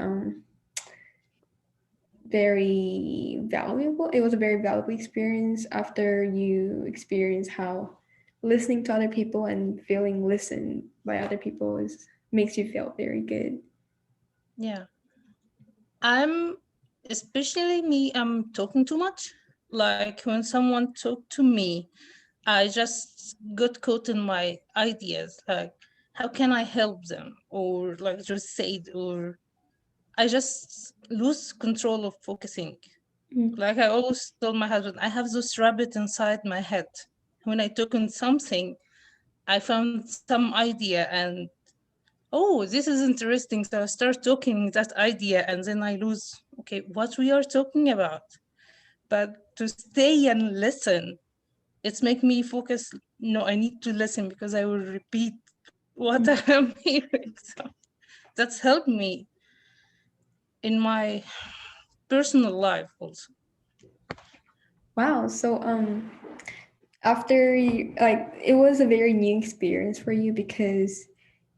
very valuable. It was a very valuable experience after you experience how listening to other people and feeling listened by other people is makes you feel very good. Yeah. Especially me, I'm talking too much. Like when someone talked to me, I just got caught in my ideas. Like, how can I help them? Or like just said, or I just lose control of focusing. Like I always told my husband, I have this rabbit inside my head. When I took on something, I found some idea and oh, this is interesting. So I start talking that idea and then I lose, okay, what we are talking about. But to stay and listen, it's make me focus. No, I need to listen because I will repeat what I am hearing. So that's helped me in my personal life also. Wow. So after you, like it was a very new experience for you because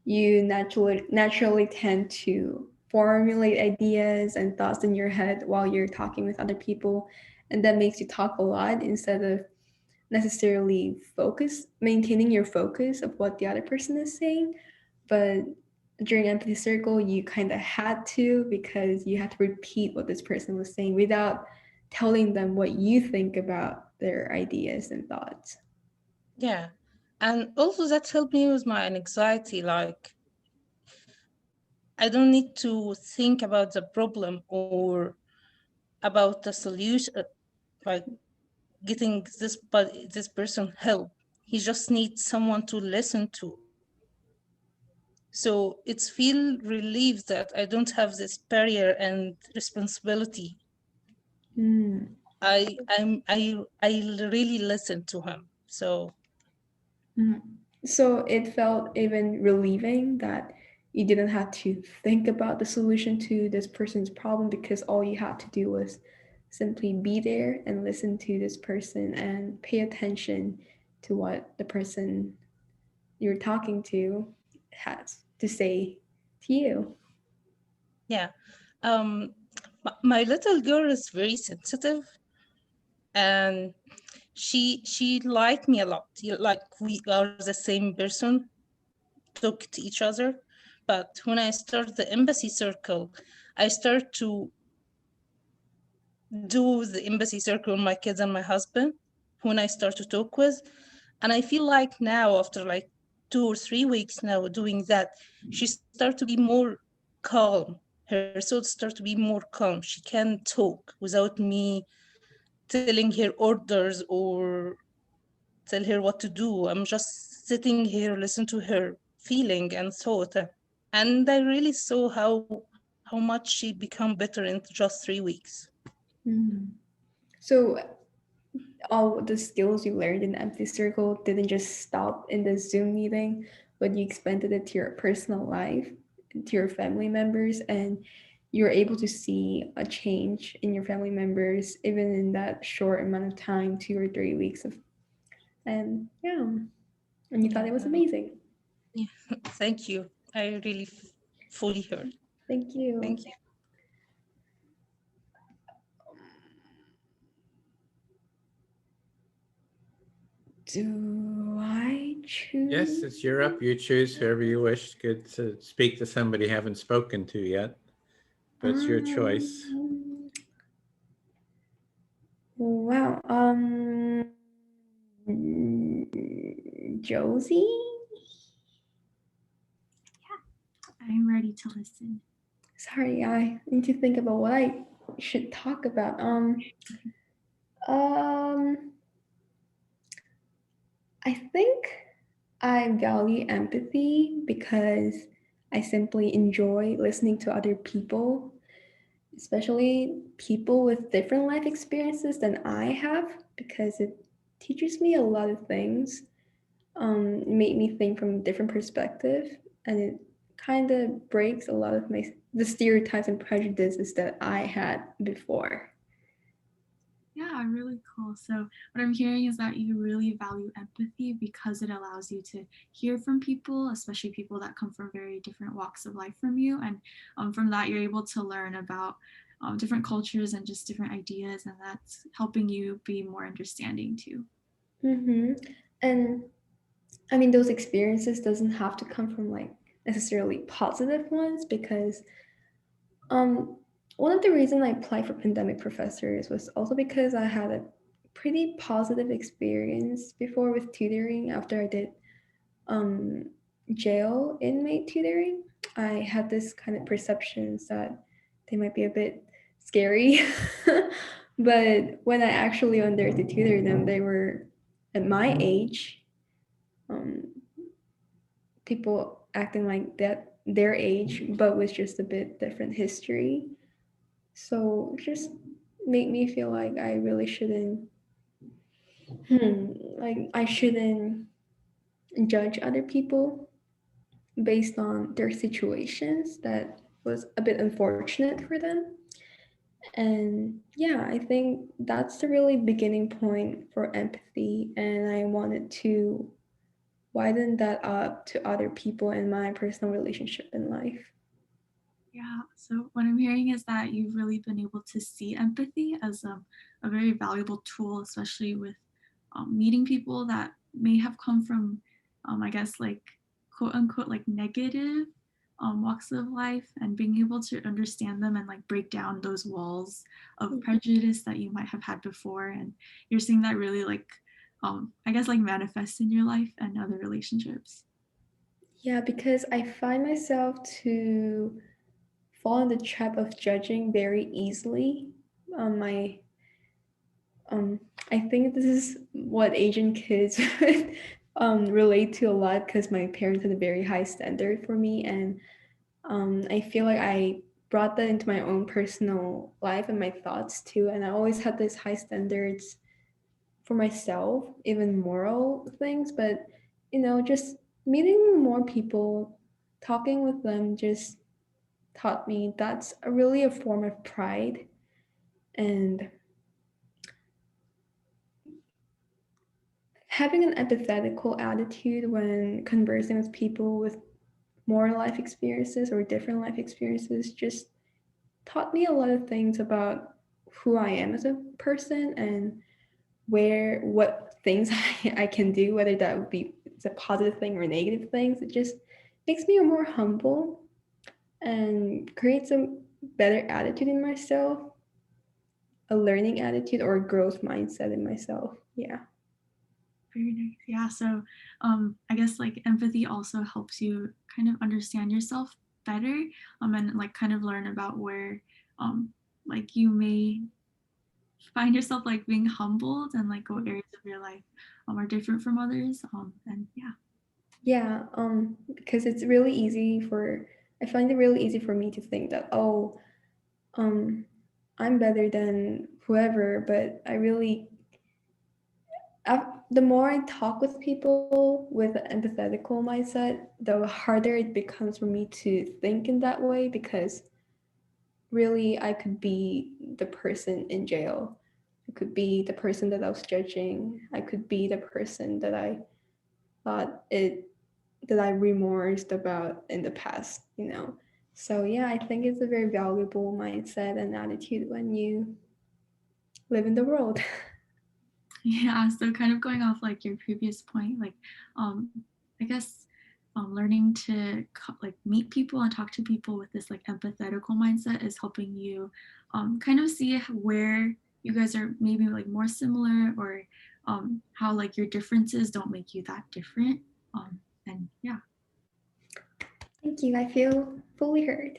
you naturally tend to formulate ideas and thoughts in your head while you're talking with other people, and that makes you talk a lot instead of necessarily maintaining your focus of what the other person is saying. But during Empathy Circle, you kind of had to because you had to repeat what this person was saying without telling them what you think about their ideas and thoughts. Yeah. And also that helped me with my anxiety. Like, I don't need to think about the problem or about the solution, like getting this person help. He just needs someone to listen to. So it's feel relieved that I don't have this barrier and responsibility. I really listen to him. So So it felt even relieving that you didn't have to think about the solution to this person's problem because all you had to do was simply be there and listen to this person and pay attention to what the person you're talking to has to say to you. yeah. My little girl is very sensitive and she liked me a lot. Like we are the same person, talk to each other. But when I start the Empathy Circle, I start to do the Empathy Circle with my kids and my husband when I start to talk with. And I feel like now, after like 2 or 3 weeks now doing that, she starts to be more calm. Her thoughts start to be more calm. She can talk without me telling her orders or tell her what to do. I'm just sitting here, listen to her feeling and thought. And I really saw how much she become better in just 3 weeks. So all the skills you learned in Empathy Circle didn't just stop in the Zoom meeting, but you expanded it to your personal life, to your family members, and you're able to see a change in your family members even in that short amount of time, 2 or 3 weeks of. And yeah, and you thought it was amazing. Yeah, thank you. I really fully heard. Thank you. Thank you. Do I choose? Yes, it's your up. You choose whoever you wish. Good to speak to somebody you haven't spoken to yet, but it's your choice. Wow. Josie? I'm ready to listen. Sorry, I need to think about what I should talk about. I think I value empathy because I simply enjoy listening to other people, especially people with different life experiences than I have, because it teaches me a lot of things. It made me think from a different perspective, and it kind of breaks a lot of the stereotypes and prejudices that I had before. Yeah, really cool. So what I'm hearing is that you really value empathy because it allows you to hear from people, especially people that come from very different walks of life from you. And from that, you're able to learn about different cultures and just different ideas. And that's helping you be more understanding too. Mm-hmm. And I mean, those experiences doesn't have to come from like necessarily positive ones, because one of the reasons I applied for pandemic professors was also because I had a pretty positive experience before with tutoring after I did um, jail inmate tutoring. I had this kind of perceptions that they might be a bit scary, but when I actually went there to tutor them, they were at my age. Um, People acting like that their age, but with just a bit different history. So just make me feel like I really shouldn't, like I shouldn't judge other people based on their situations that was a bit unfortunate for them. And yeah, I think that's the really beginning point for empathy. And I wanted to widen that up to other people in my personal relationship in life. Yeah, so what I'm hearing is that you've really been able to see empathy as a very valuable tool, especially with meeting people that may have come from, I guess, like quote unquote, like negative walks of life, and being able to understand them and like break down those walls of prejudice that you might have had before. And you're seeing that really like, I guess, like manifest in your life and other relationships. Yeah, because I find myself to fall in the trap of judging very easily. My I think this is what Asian kids relate to a lot, because my parents had a very high standard for me, and I feel like I brought that into my own personal life and my thoughts too. And I always had this high standards for myself, even moral things. But just meeting more people, talking with them, just taught me that's really a form of pride. And having an empathetical attitude when conversing with people with more life experiences or different life experiences just taught me a lot of things about who I am as a person, and what things I can do, whether that would be a positive thing or negative things. It just makes me more humble and creates a better attitude in myself, a learning attitude or a growth mindset in myself. Yeah. Very nice. Yeah. So I guess like empathy also helps you kind of understand yourself better, and like kind of learn about where like you may find yourself like being humbled, and like what areas of your life are different from others. And yeah. Yeah, because it's really easy I find it really easy for me to think that, oh, I'm better than whoever, but the more I talk with people with an empathetical mindset, the harder it becomes for me to think in that way, because really I could be the person in jail. I could be the person that I was judging. I could be the person that I thought that I remorse about in the past, you know. So yeah, I think it's a very valuable mindset and attitude when you live in the world. Yeah, so kind of going off like your previous point, like I guess learning to like meet people and talk to people with this like empathetical mindset is helping you kind of see where you guys are maybe like more similar, or how like your differences don't make you that different. And yeah. Thank you. I feel fully heard.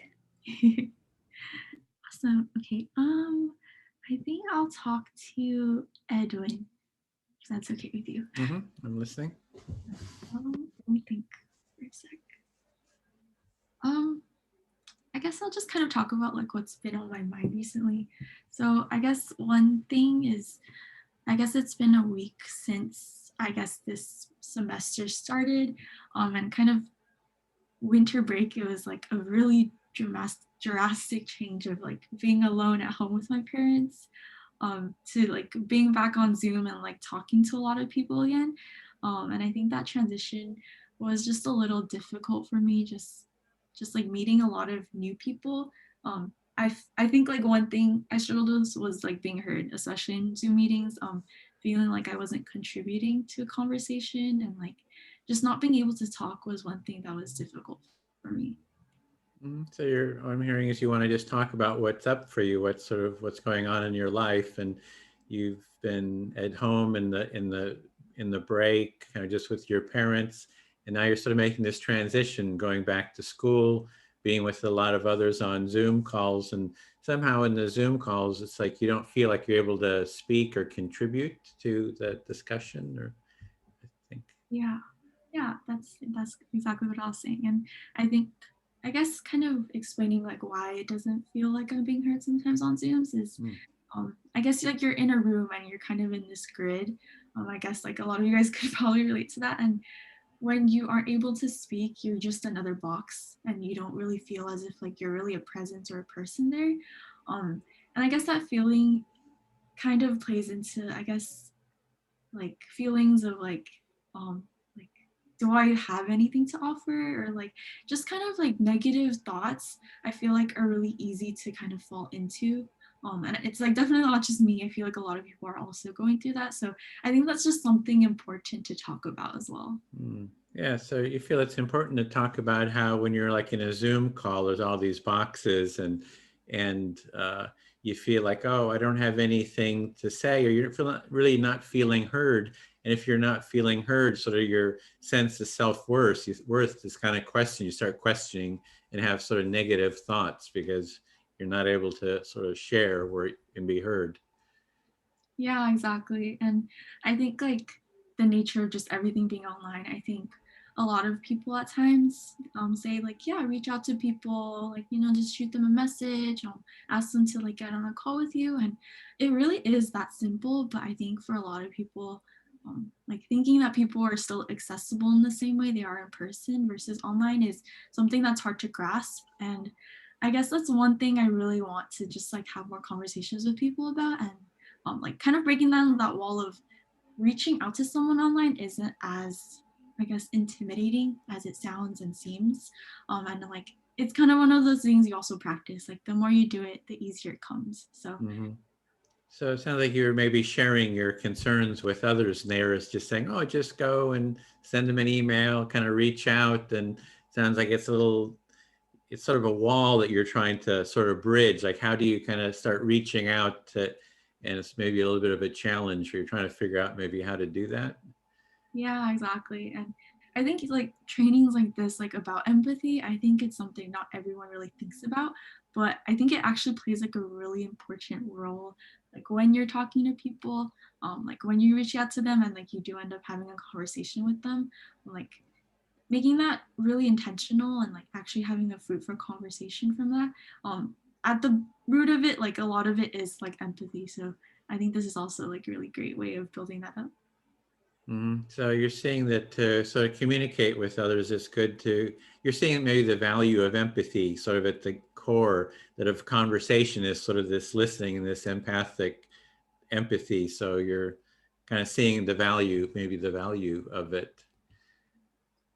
Awesome. Okay. I think I'll talk to Edwin, if that's okay with you. I'm listening. Let me think for a sec. I guess I'll just kind of talk about like what's been on my mind recently. So I guess one thing is, I guess it's been a week since I guess this semester started, and kind of winter break. It was like a really drastic change of like being alone at home with my parents, to like being back on Zoom and like talking to a lot of people again. And I think that transition was just a little difficult for me, just like meeting a lot of new people. I think like one thing I struggled with was like being heard, especially in Zoom meetings, feeling like I wasn't contributing to a conversation, and like just not being able to talk was one thing that was difficult for me. So what I'm hearing is you want to just talk about what's up for you, what's going on in your life, and you've been at home in the break, kind of just with your parents, and now you're sort of making this transition, going back to school, being with a lot of others on Zoom calls, and somehow in the Zoom calls, it's like you don't feel like you're able to speak or contribute to the discussion, or I think. Yeah, that's exactly what I was saying. And I guess kind of explaining like why it doesn't feel like I'm being heard sometimes on Zooms is, I guess like you're in a room and you're kind of in this grid. I guess like a lot of you guys could probably relate to that. And when you aren't able to speak, you're just another box, and you don't really feel as if like you're really a presence or a person there. And I guess that feeling kind of plays into, I guess, like feelings of like do I have anything to offer, or like just kind of like negative thoughts I feel like are really easy to kind of fall into. And it's like definitely not just me. I feel like a lot of people are also going through that. So I think that's just something important to talk about as well. Yeah, so you feel it's important to talk about how when you're like in a Zoom call, there's all these boxes, and you feel like, oh, I don't have anything to say, or you're really not feeling heard. And if you're not feeling heard, sort of your sense of self-worth is kind of questioned. You start questioning and have sort of negative thoughts because you're not able to sort of share and be heard. Yeah, exactly. And I think like the nature of just everything being online, I think a lot of people at times say like, yeah, reach out to people, like, you know, just shoot them a message, ask them to like get on a call with you. And it really is that simple. But I think for a lot of people, like thinking that people are still accessible in the same way they are in person versus online is something that's hard to grasp. And I guess that's one thing I really want to just like have more conversations with people about, and like kind of breaking down that wall of reaching out to someone online isn't as, I guess, intimidating as it sounds and seems. And like, it's kind of one of those things you also practice. Like the more you do it, the easier it comes. So. So it sounds like you're maybe sharing your concerns with others, and they're just saying, oh, just go and send them an email, kind of reach out. And it sounds like it's sort of a wall that you're trying to sort of bridge. Like, how do you kind of start reaching out to, and it's maybe a little bit of a challenge, or you're trying to figure out maybe how to do that? Yeah, exactly. And I think like trainings like this, like about empathy, I think it's something not everyone really thinks about, but I think it actually plays like a really important role. Like when you're talking to people, like when you reach out to them and like you do end up having a conversation with them, like making that really intentional and like actually having a fruitful conversation from that. At the root of it, like a lot of it is like empathy. So I think this is also like a really great way of building that up. So you're seeing that to sort of communicate with others, it's good you're seeing maybe the value of empathy sort of at the core, that of conversation is sort of this listening and this empathic empathy. So you're kind of seeing maybe the value of it.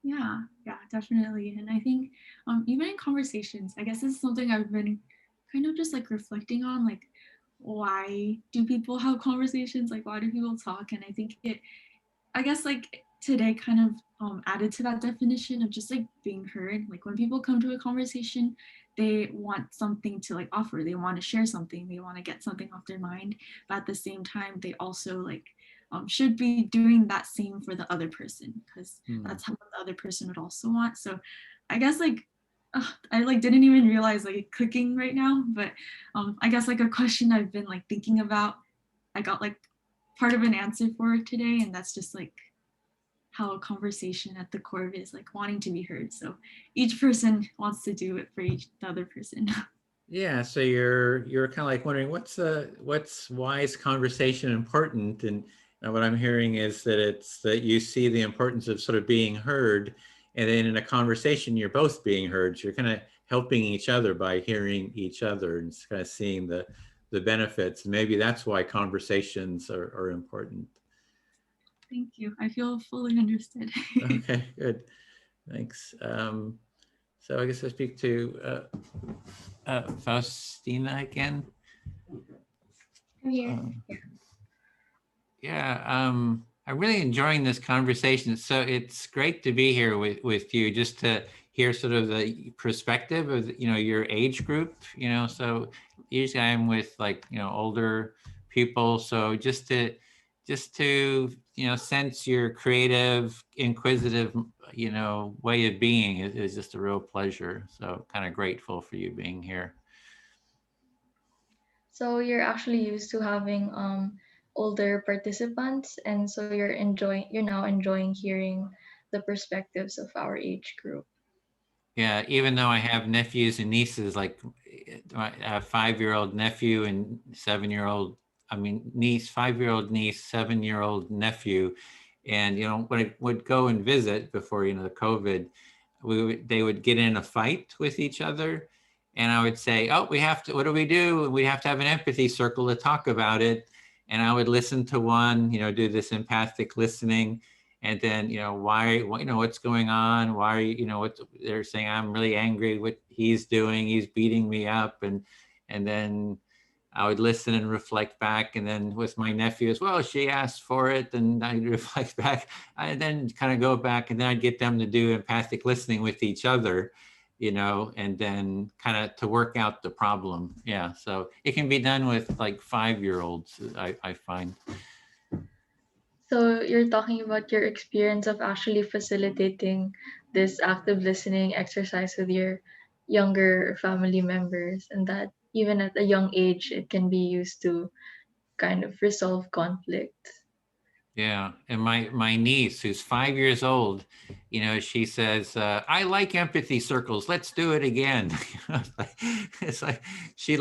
Yeah, definitely. And I think even in conversations, I guess this is something I've been kind of just like reflecting on, like why do people have conversations? Like why do people talk? And I think I guess like today kind of added to that definition of just like being heard. Like when people come to a conversation, they want something to like offer. They want to share something. They want to get something off their mind. But at the same time, they also like should be doing that same for the other person because that's how the other person would also want. So I guess like I like didn't even realize like clicking right now, but I guess like a question I've been like thinking about, I got like part of an answer for it today, and that's just like how a conversation at the core of it is like wanting to be heard. So each person wants to do it for the other person. Yeah, so you're kind of like wondering why is conversation important, and what I'm hearing is that it's that you see the importance of sort of being heard, and then in a conversation you're both being heard. So you're kind of helping each other by hearing each other and kind of seeing the benefits. Maybe that's why conversations are important. Thank you. I feel fully understood. Okay, good. Thanks. So I guess I speak to Faustina again. I'm here. Yeah, I'm really enjoying this conversation. So it's great to be here with you, just to hear sort of the perspective of, your age group, so usually I'm with like, older people. So just to, sense your creative, inquisitive, way of being is just a real pleasure. So kind of grateful for you being here. So you're actually used to having older participants, and so you're now enjoying hearing the perspectives of our age group. Yeah, even though I have nephews and nieces, like I have 5-year-old nephew and 7-year-old, niece, 5-year-old niece, 7-year-old nephew. And, when I would go and visit before, the COVID, they would get in a fight with each other. And I would say, oh, what do we do? We have to have an empathy circle to talk about it. And I would listen to one, do this empathic listening. And then, what's going on? Why, what they're saying, I'm really angry, what he's doing, he's beating me up. And then I would listen and reflect back. And then with my nephew as well, she asked for it, and I'd reflect back. I then kind of go back, and then I'd get them to do empathic listening with each other, and then kind of to work out the problem. Yeah, so it can be done with like 5-year-olds, I find. So you're talking about your experience of actually facilitating this active listening exercise with your younger family members, and that even at a young age, it can be used to kind of resolve conflict. Yeah, and my niece, who's 5 years old, she says, I like empathy circles, let's do it again. It's like she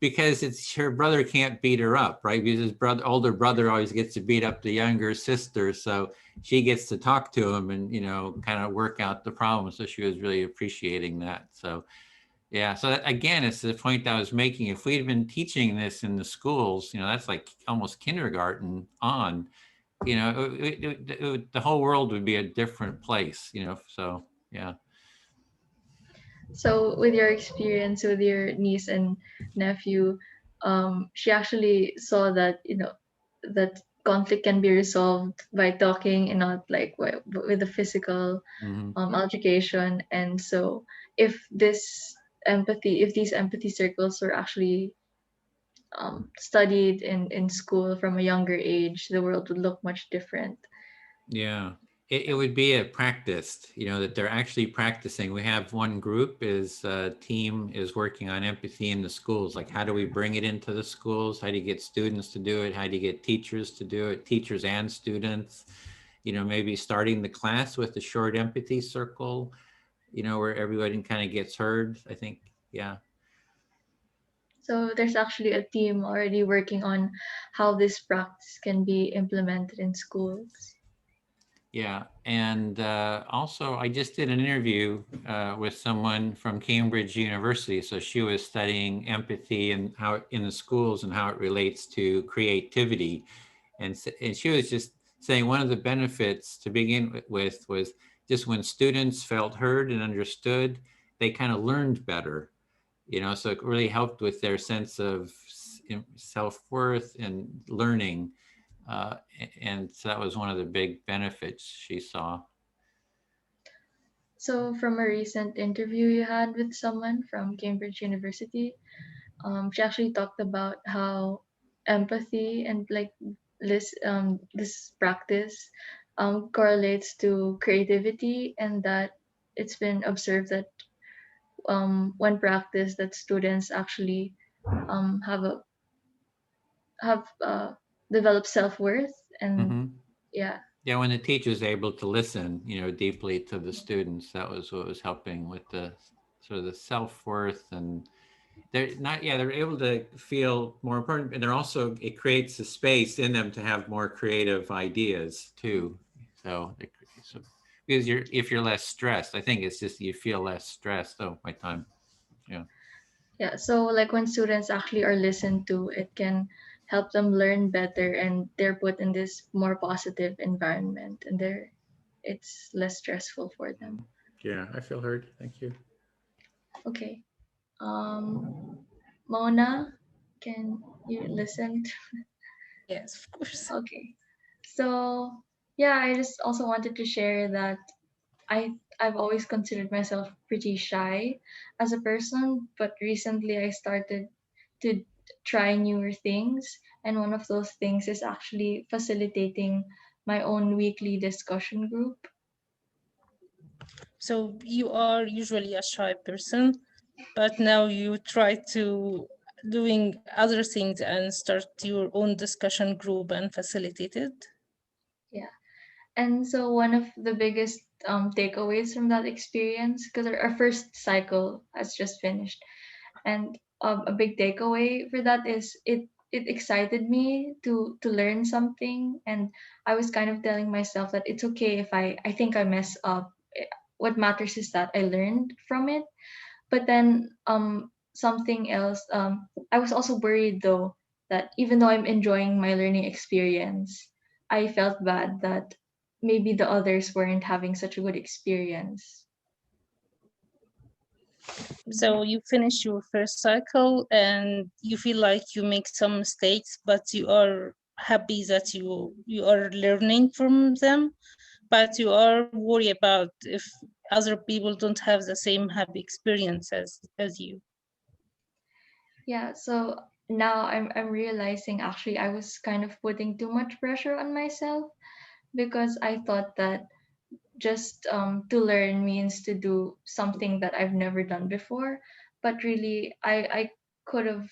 because it's her brother can't beat her up, right? Because his older brother always gets to beat up the younger sister, so she gets to talk to him and kind of work out the problem. So she was really appreciating that. So yeah, so that, again, it's the point I was making. If we'd been teaching this in the schools, that's like almost kindergarten on. The whole world would be a different place, so yeah. So with your experience with your niece and nephew, she actually saw that, that conflict can be resolved by talking and not like with the physical altercation. And so if these empathy circles were actually studied in school from a younger age, the world would look much different. Yeah, it would be a practice, that they're actually practicing. We have one group team is working on empathy in the schools. Like, how do we bring it into the schools? How do you get students to do it? How do you get teachers to do it? Teachers and students, maybe starting the class with a short empathy circle, where everybody kind of gets heard, I think. Yeah. So there's actually a team already working on how this practice can be implemented in schools. Yeah, and also I just did an interview with someone from Cambridge University. So she was studying empathy and how in the schools and how it relates to creativity. And she was just saying one of the benefits to begin with was just when students felt heard and understood, they kind of learned better, so it really helped with their sense of self-worth and learning. And so that was one of the big benefits she saw. So from a recent interview you had with someone from Cambridge University, she actually talked about how empathy and like this practice correlates to creativity, and that it's been observed that when practiced, that students actually have developed self-worth. And Mm-hmm. yeah. Yeah, when the teacher's able to listen, deeply to the students, that was what was helping with the sort of the self-worth, and they're able to feel more important, and it creates a space in them to have more creative ideas too. So because if you're less stressed, I think it's just you feel less stressed. Oh, my time. Yeah, so like when students actually are listened to, it can help them learn better, and they're put in this more positive environment, and it's less stressful for them. Yeah, I feel heard. Thank you. Okay. Mona, can you listen? Yes, of course. Okay. So yeah, I just also wanted to share that I've always considered myself pretty shy as a person, but recently I started to try newer things, and one of those things is actually facilitating my own weekly discussion group. So you are usually a shy person, but now you try to doing other things and start your own discussion group and facilitate it. Yeah. And so one of the biggest takeaways from that experience, because our first cycle has just finished, and a big takeaway for that is it excited me to learn something, and I was kind of telling myself that it's okay if I think I mess up. What matters is that I learned from it. But then something else, I was also worried though that even though I'm enjoying my learning experience, I felt bad that maybe the others weren't having such a good experience. So you finish your first cycle and you feel like you make some mistakes, but you are happy that you are learning from them, but you are worried about if other people don't have the same happy experience as you. Yeah, so now I'm realizing actually I was kind of putting too much pressure on myself, because I thought that just to learn means to do something that I've never done before. But really, I could have.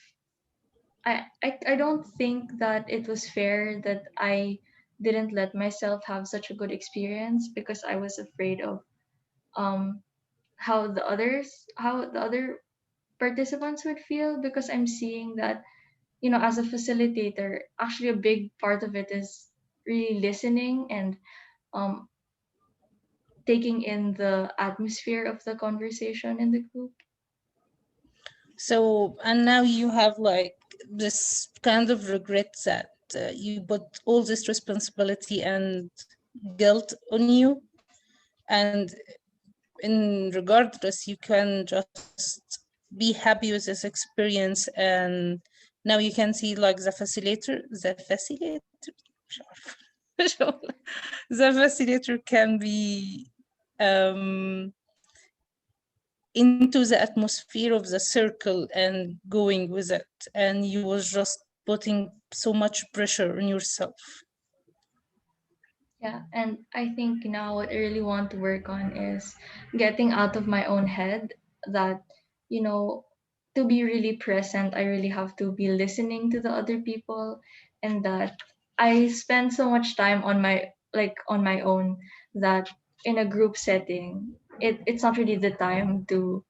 I don't think that it was fair that I didn't let myself have such a good experience, because I was afraid of um how the other participants would feel, because I'm seeing that, as a facilitator, actually a big part of it is really listening and um taking in the atmosphere of the conversation in the group. So, and now you have like this kind of regret that you put all this responsibility and guilt on you. And in regardless, you can just be happy with this experience. And now you can see like the facilitator can be into the atmosphere of the circle and going with it, and you was just putting so much pressure on yourself. Yeah, and I think now what I really want to work on is getting out of my own head that, you know, to be really present, I really have to be listening to the other people, and that I spend so much time on my own, that in a group setting, it's not really the time to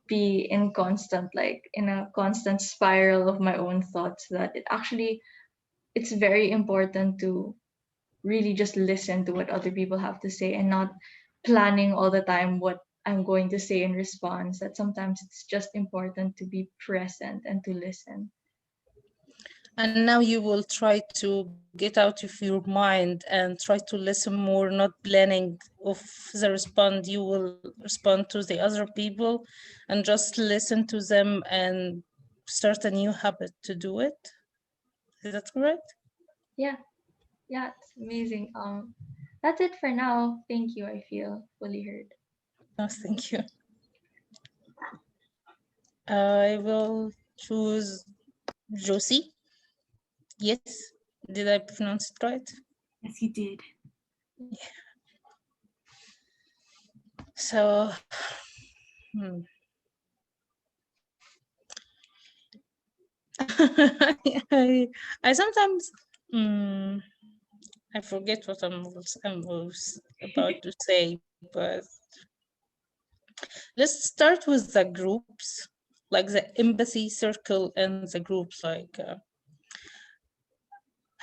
be in a constant spiral of my own thoughts, that it's very important to really just listen to what other people have to say, and not planning all the time what I'm going to say in response. That sometimes it's just important to be present and to listen. And now you will try to get out of your mind and try to listen more, not planning of the response. You will respond to the other people and just listen to them and start a new habit to do it. Is that correct? Yeah, yeah, it's amazing. That's it for now. Thank you. I feel fully heard. No, thank you. I will choose Josie. Yes, did I pronounce it right? Yes, you did. So, I sometimes I forget what I was about to say, but let's start with the groups, like the empathy circle and the groups. Like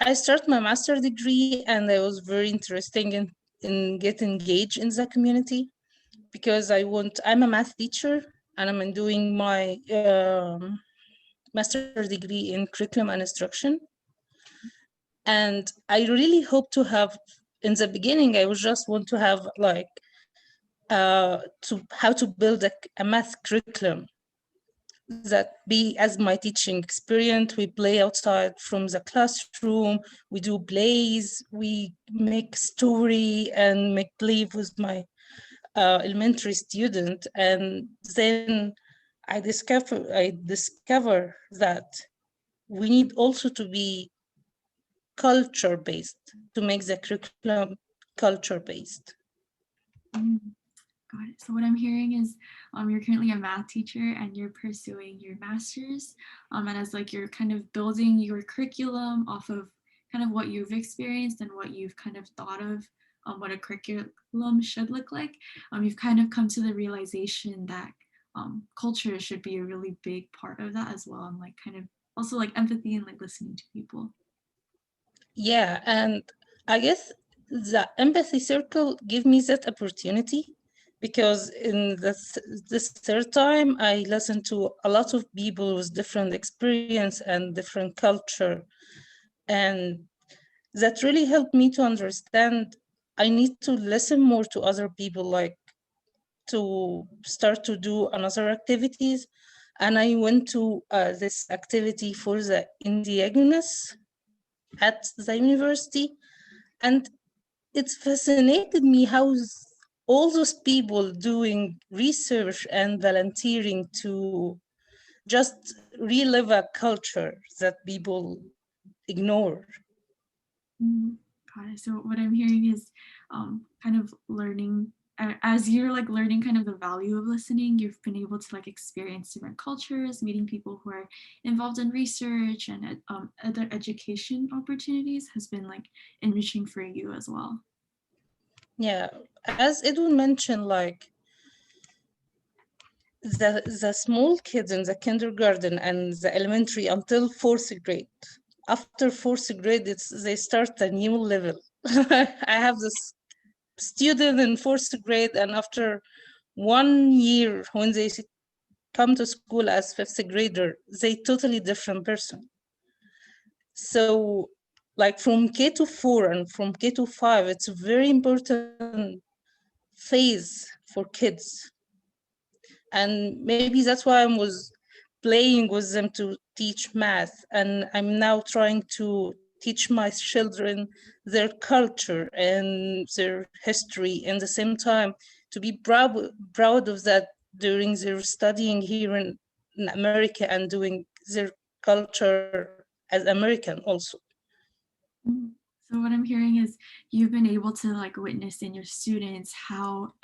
I started my master degree, and I was very interested in get engaged in the community because I'm a math teacher and I'm doing my master degree in curriculum and instruction. And I really hope to have, in the beginning, I would just want to have like to how to build a math curriculum that be as my teaching experience. We play outside from the classroom, we do plays, we make story and make believe with my elementary student. And then I discover that we need also to be culture based, to make the curriculum culture based. Got it. So what I'm hearing is you're currently a math teacher and you're pursuing your master's, and as like you're kind of building your curriculum off of kind of what you've experienced and what you've kind of thought of what a curriculum should look like. You've kind of come to the realization that culture should be a really big part of that as well, and like kind of also like empathy and like listening to people. Yeah, and I guess the empathy circle gave me that opportunity, because in this third time I listened to a lot of people with different experience and different culture, and that really helped me to understand I need to listen more to other people, like to start to do another activities. And I went to this activity for the indigenous at the university, and it fascinated me how all those people doing research and volunteering to just relive a culture that people ignore. Got it. So what I'm hearing is kind of learning, as you're like learning kind of the value of listening, you've been able to like experience different cultures, meeting people who are involved in research and other education opportunities has been like enriching for you as well. Yeah, as Edwin mentioned, like the small kids in the kindergarten and the elementary until 4th grade. After 4th grade, they start a new level. I have this student in 4th grade, and after 1 year, when they come to school as 5th grader, they totally different person. So like from K to 4 and from K to 5, it's a very important phase for kids. And maybe that's why I was playing with them to teach math. And I'm now trying to teach my children their culture and their history, and at the same time to be proud of that during their studying here in America and doing their culture as American also. So what I'm hearing is you've been able to like witness in your students how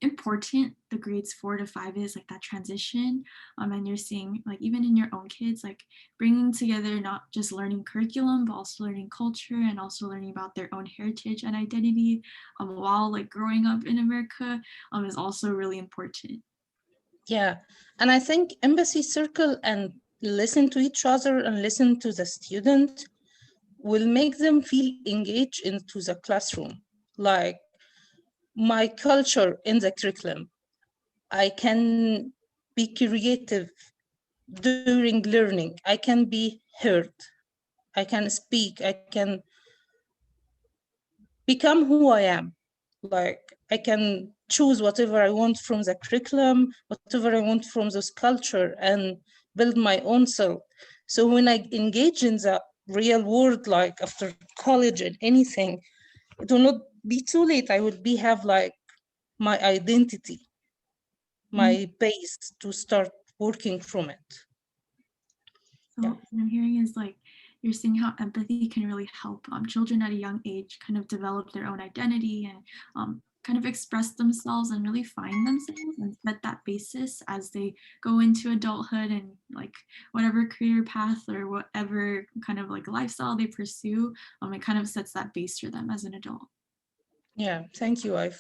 important the grades 4 to 5 is, like that transition, and you're seeing like even in your own kids, like bringing together not just learning curriculum but also learning culture and also learning about their own heritage and identity while like growing up in America is also really important. Yeah, and I think Empathy Circle and listen to each other and listen to the student will make them feel engaged into the classroom. Like my culture in the curriculum, I can be creative during learning. I can be heard. I can speak, I can become who I am. Like I can choose whatever I want from the curriculum, whatever I want from this culture, and build my own self. So when I engage in the real world, like after college and anything, it will not be too late. I will have like my identity, my base to start working from it. So what I'm hearing is like you're seeing how empathy can really help children at a young age kind of develop their own identity and kind of express themselves and really find themselves and set that basis as they go into adulthood and like whatever career path or whatever kind of like lifestyle they pursue. It kind of sets that base for them as an adult. Yeah, thank you. I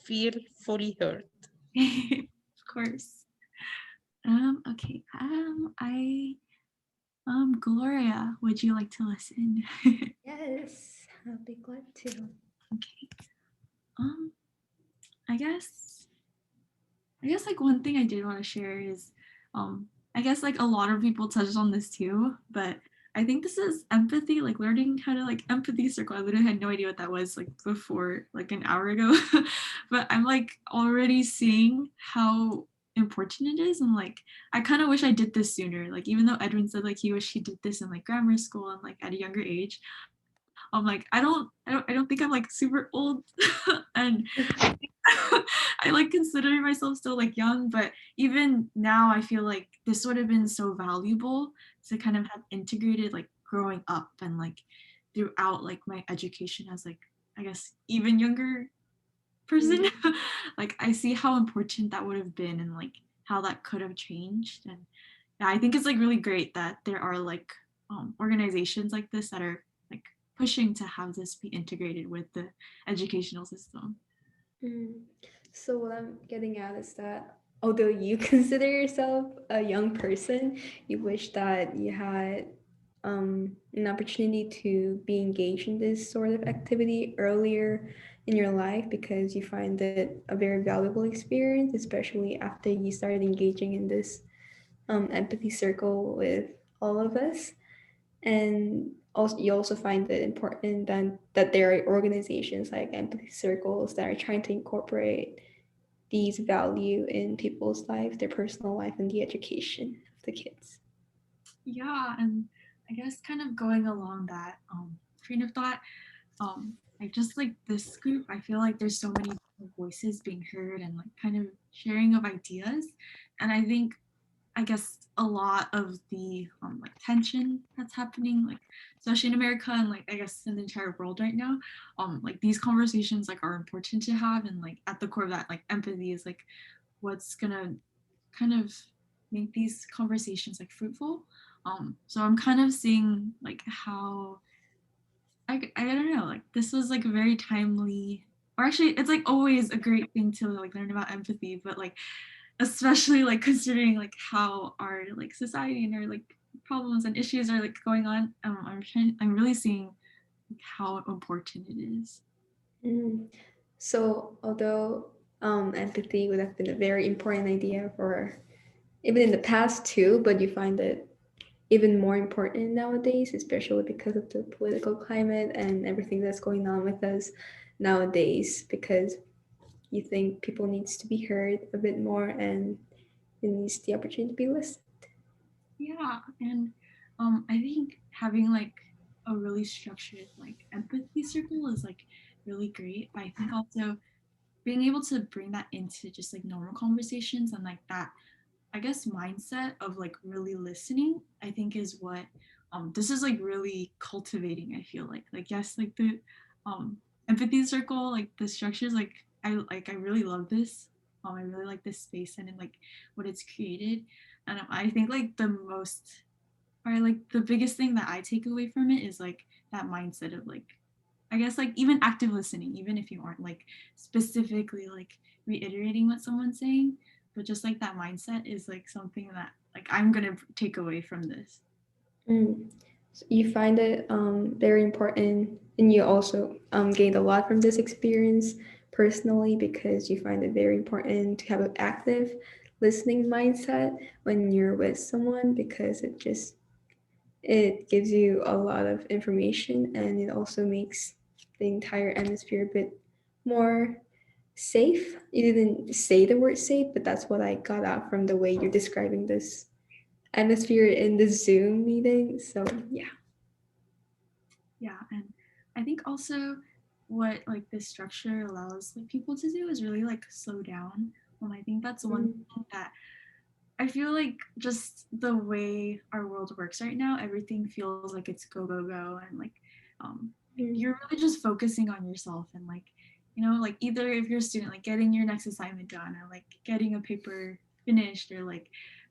feel fully heard. Of course. Okay. Gloria, would you like to listen? Yes, I'll be glad to. Okay. I guess like one thing I did want to share is I guess like a lot of people touched on this too, but I think this is empathy, like learning how to like empathy circle. I literally had no idea what that was like before like an hour ago. But I'm like already seeing how important it is, and like I kind of wish I did this sooner. Like even though Edwin said like he wished he did this in like grammar school and like at a younger age, I'm like I don't think I'm like super old and I like considering myself still like young, but even now I feel like this would have been so valuable to kind of have integrated like growing up and like throughout like my education as like I guess even younger person. Like I see how important that would have been and like how that could have changed. And yeah, I think it's like really great that there are like organizations like this that are like pushing to have this be integrated with the educational system. So what I'm getting at is that although you consider yourself a young person, you wish that you had an opportunity to be engaged in this sort of activity earlier in your life because you find it a very valuable experience, especially after you started engaging in this empathy circle with all of us. And also, you also find it important that there are organizations like empathy circles that are trying to incorporate these value in people's life, their personal life, and the education of the kids. Yeah, and I guess kind of going along that train of thought, like just like this group, I feel like there's so many voices being heard and like kind of sharing of ideas, and I think I guess a lot of the like tension that's happening, like especially in America and like I guess in the entire world right now, like these conversations like are important to have, and like at the core of that, like empathy is like what's gonna kind of make these conversations like fruitful. So I'm kind of seeing like how I don't know, like this was like a very timely, or actually it's like always a great thing to like learn about empathy, but like especially like considering like how our like society and our like problems and issues are like going on. I'm really seeing like, how important it is. So although empathy would have been a very important idea for even in the past too, but you find it even more important nowadays, especially because of the political climate and everything that's going on with us nowadays, because you think people needs to be heard a bit more and it needs the opportunity to be listened. Yeah, and I think having like a really structured like empathy circle is like really great. But I think also being able to bring that into just like normal conversations and like that I guess mindset of like really listening, I think is what this is like really cultivating. I feel like yes, like the empathy circle, like the structures, like I really love this. I really like this space and like what it's created, and I think like the most or like the biggest thing that I take away from it is like that mindset of like I guess like even active listening, even if you aren't like specifically like reiterating what someone's saying, but just like that mindset is like something that like I'm gonna take away from this. So you find it very important, and you also gained a lot from this experience personally because you find it very important to have an active listening mindset when you're with someone because it gives you a lot of information, and it also makes the entire atmosphere a bit more safe. You didn't say the word safe, but that's what I got out from the way you're describing this atmosphere in the Zoom meeting. So yeah. Yeah, and I think also what like this structure allows like people to do is really like slow down. I think that's one thing that I feel like just the way our world works right now, everything feels like it's go go go, and like you're really just focusing on yourself and like like either if you're a student like getting your next assignment done or like getting a paper finished or like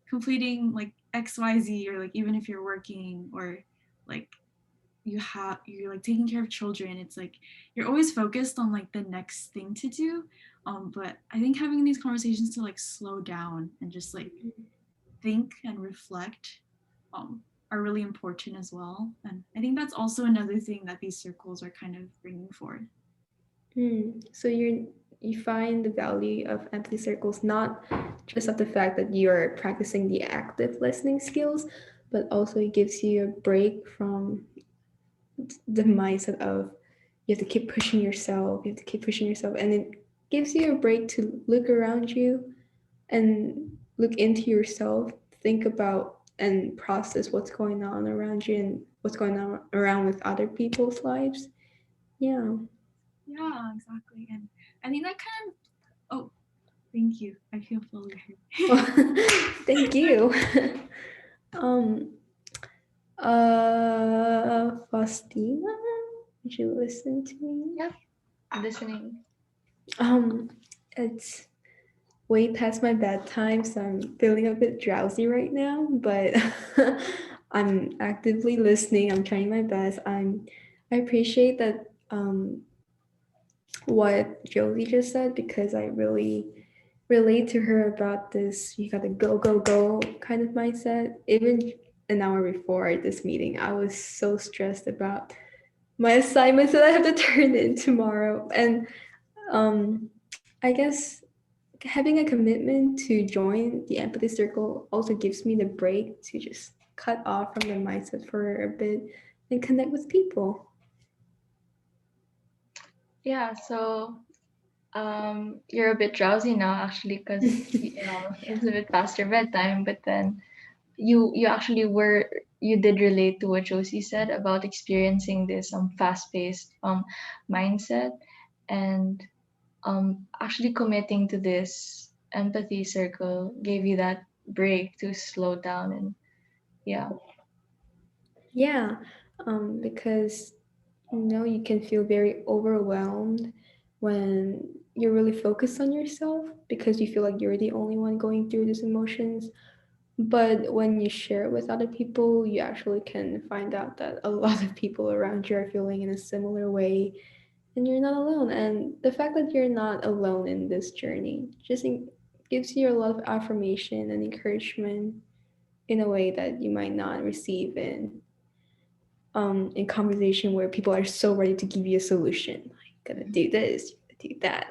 completing like XYZ, or like even if you're working or like you're like taking care of children, it's like you're always focused on like the next thing to do, but I think having these conversations to like slow down and just like think and reflect are really important as well, and I think that's also another thing that these circles are kind of bringing forward. So you find the value of empathy circles not just of the fact that you're practicing the active listening skills, but also it gives you a break from the mindset of you have to keep pushing yourself, and it gives you a break to look around you and look into yourself, think about and process what's going on around you and what's going on around with other people's lives. Yeah. Yeah, exactly. And I think that kind of, oh, thank you. I feel fully heard. Thank you. Faustina, would you listen to me? Yeah, listening. It's way past my bedtime, so I'm feeling a bit drowsy right now, but I'm actively listening. I'm trying my best. I appreciate that what Josie just said, because I really relate to her about this you gotta go go go kind of mindset. Even an hour before this meeting, I was so stressed about my assignments that I have to turn in tomorrow, and I guess having a commitment to join the empathy circle also gives me the break to just cut off from the mindset for a bit and connect with people. Yeah, so you're a bit drowsy now actually because it's a bit past your bedtime, but then you actually you did relate to what Josie said about experiencing this fast-paced mindset, and actually committing to this empathy circle gave you that break to slow down. And yeah. Yeah, because you can feel very overwhelmed when you're really focused on yourself because you feel like you're the only one going through these emotions. But when you share it with other people, you actually can find out that a lot of people around you are feeling in a similar way, and you're not alone. And the fact that you're not alone in this journey just gives you a lot of affirmation and encouragement in a way that you might not receive in conversation where people are so ready to give you a solution, like gotta do this, you gotta do that.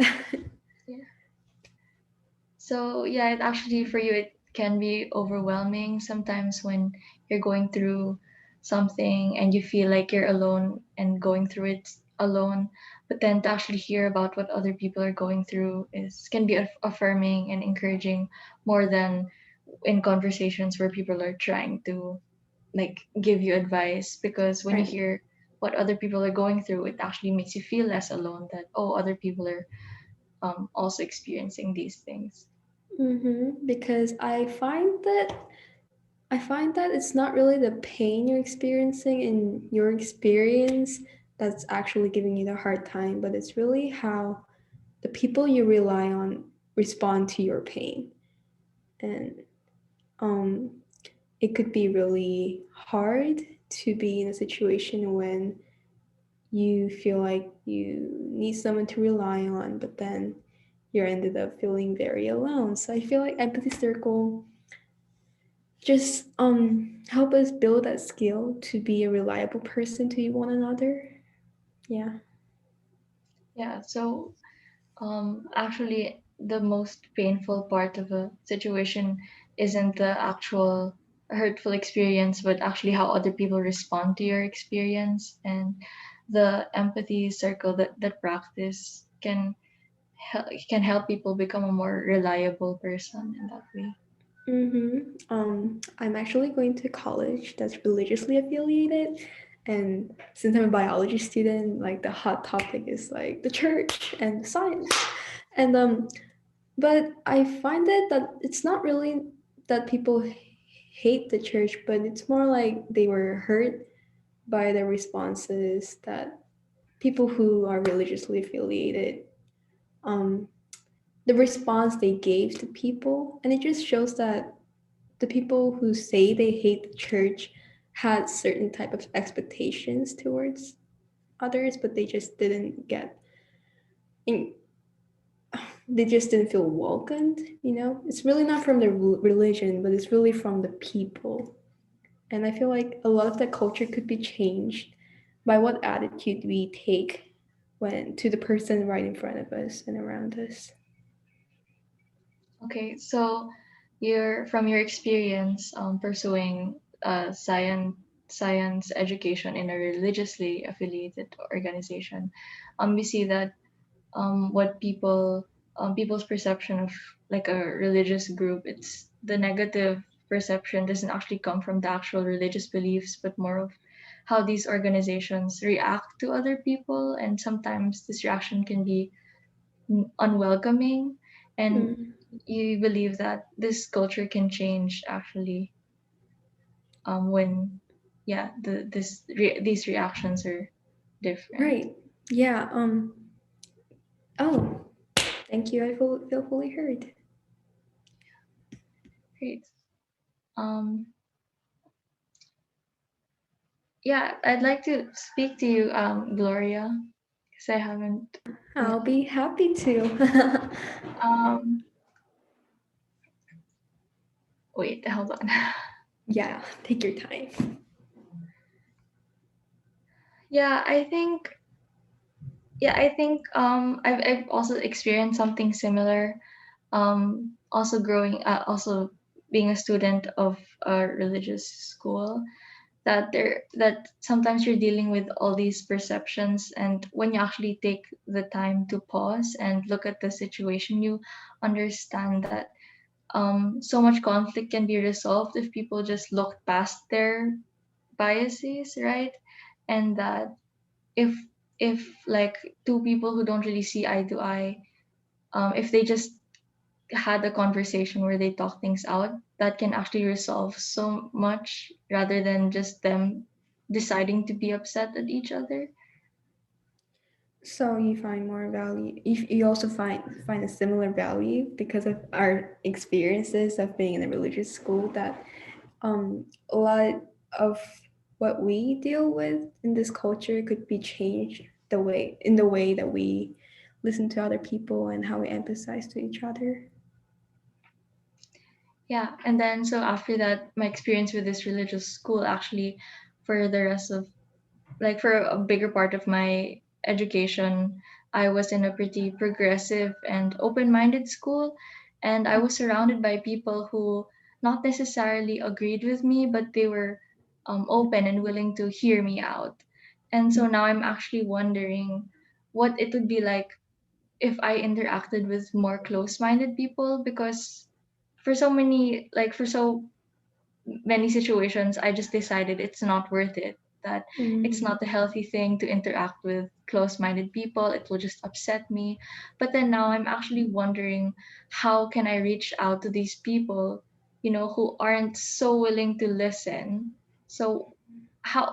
Yeah. So yeah, it actually for you it can be overwhelming sometimes when you're going through something and you feel like you're alone and going through it alone. But then to actually hear about what other people are going through is can be affirming and encouraging more than in conversations where people are trying to like give you advice, because when you Right. hear what other people are going through, it actually makes you feel less alone, that other people are also experiencing these things. Because I find that it's not really the pain you're experiencing in your experience that's actually giving you the hard time, but it's really how the people you rely on respond to your pain. And um, it could be really hard to be in a situation when you feel like you need someone to rely on, but then you ended up feeling very alone. So I feel like empathy circle just help us build that skill to be a reliable person to one another. Yeah. Yeah, so actually the most painful part of a situation isn't the actual hurtful experience, but actually how other people respond to your experience. And the empathy circle that practice can help people become a more reliable person in that way. I'm actually going to college that's religiously affiliated, and since I'm a biology student, like the hot topic is like the church and science, and but I find that it's not really that people hate the church, but it's more like they were hurt by the responses that people who are religiously affiliated, um, the response they gave to people, and it just shows that the people who say they hate the church had certain type of expectations towards others, but they just didn't get in, they just didn't feel welcomed. It's really not from the religion, but it's really from the people. And I feel like a lot of the culture could be changed by what attitude we take when to the person right in front of us and around us. Okay, so from your experience pursuing science education in a religiously affiliated organization, we see that what people's perception of like a religious group, it's the negative perception doesn't actually come from the actual religious beliefs, but more of how these organizations react to other people, and sometimes this reaction can be unwelcoming. And Mm, you believe that this culture can change actually when these reactions are different. right. Yeah. Oh, thank you. I feel fully heard. Great. um yeah, I'd like to speak to you, Gloria, because I haven't. I'll be happy to. um Wait, hold on. Yeah, take your time. Yeah, I think I've also experienced something similar. Also being a student of a religious school, that sometimes you're dealing with all these perceptions, and when you actually take the time to pause and look at the situation, you understand that so much conflict can be resolved if people just look past their biases, right? And that if like two people who don't really see eye to eye, if they just had a conversation where they talk things out, that can actually resolve so much rather than just them deciding to be upset at each other. So you find more value. You also find a similar value because of our experiences of being in a religious school, that a lot of what we deal with in this culture could be changed the way that we listen to other people and how we empathize to each other. Yeah, and then so after that, my experience with this religious school actually, for the rest of like for a bigger part of my education, I was in a pretty progressive and open-minded school, and I was surrounded by people who not necessarily agreed with me, but they were open and willing to hear me out. And so now I'm actually wondering what it would be like if I interacted with more close-minded people, because for so many situations, I just decided it's not worth it, that it's Mm. not a healthy thing to interact with close-minded people. It will just upset me. But then now I'm actually wondering, how can I reach out to these people, who aren't so willing to listen? So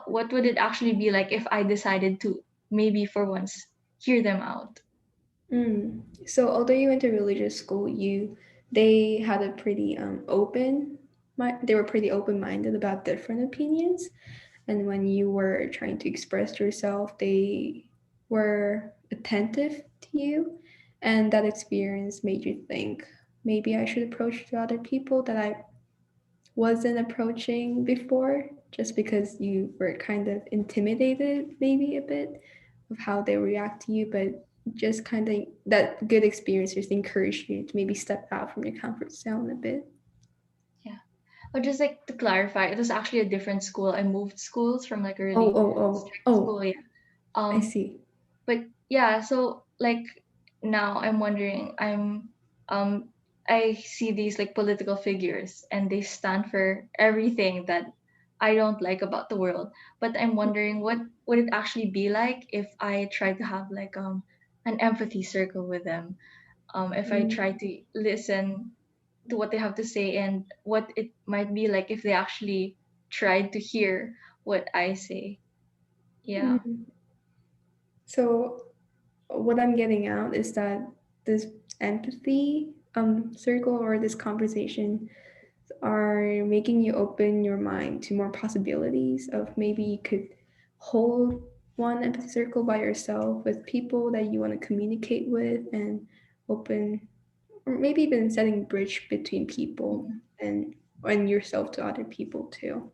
what would it actually be like if I decided to maybe for once hear them out? So although you went to religious school, they had a pretty they were pretty open-minded about different opinions, and when you were trying to express yourself, they were attentive to you, and that experience made you think maybe I should approach the other people that I wasn't approaching before, just because you were kind of intimidated maybe a bit of how they react to you, but just kind of that good experience just encouraged you to maybe step out from your comfort zone a bit. Yeah. Oh, just like to clarify, it was actually a different school. I moved schools from like a Oh, really oh, oh, strict school. oh, Yeah. I see. But yeah, so like now I'm wondering, um I see these like political figures and they stand for everything that I don't like about the world. But I'm wondering what would it actually be like if I try to have like an empathy circle with them. If I try to listen to what they have to say and what it might be like if they actually tried to hear what I say. Yeah. Mm. So what I'm getting out is that this empathy circle or this conversation are making you open your mind to more possibilities of maybe you could hold one empathy circle by yourself with people that you want to communicate with and open, or maybe even setting bridge between people Mhm. and yourself to other people too.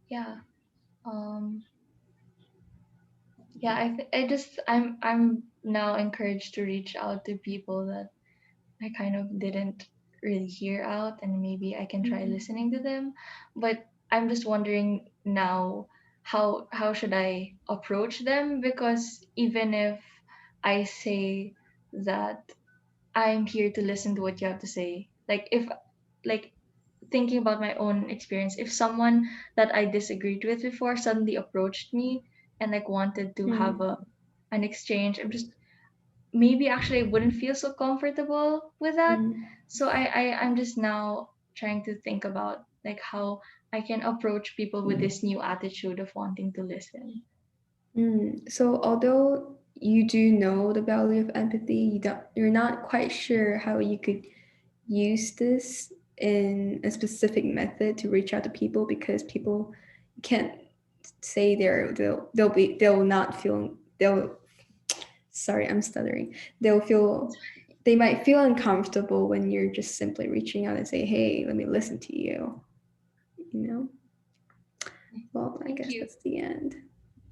Yeah. Um yeah, I'm now encouraged to reach out to people that I kind of didn't really hear out, and maybe I can try listening to them. But I'm just wondering now, how should I approach them, because even if I say that I'm here to listen to what you have to say, like if like thinking about my own experience, if someone that I disagreed with before suddenly approached me and like wanted to have Mm. an exchange, I'm just maybe actually I wouldn't feel so comfortable with that. Mm. So I'm just now trying to think about like how I can approach people with this new attitude of wanting to listen. So although you do know the value of empathy, you're not quite sure how you could use this in a specific method to reach out to people because people can't say they'll not feel they'll sorry, I'm stuttering. They might feel uncomfortable when you're just simply reaching out and say, "Hey, let me listen to you." You know? Well, I Thank guess you. that's the end.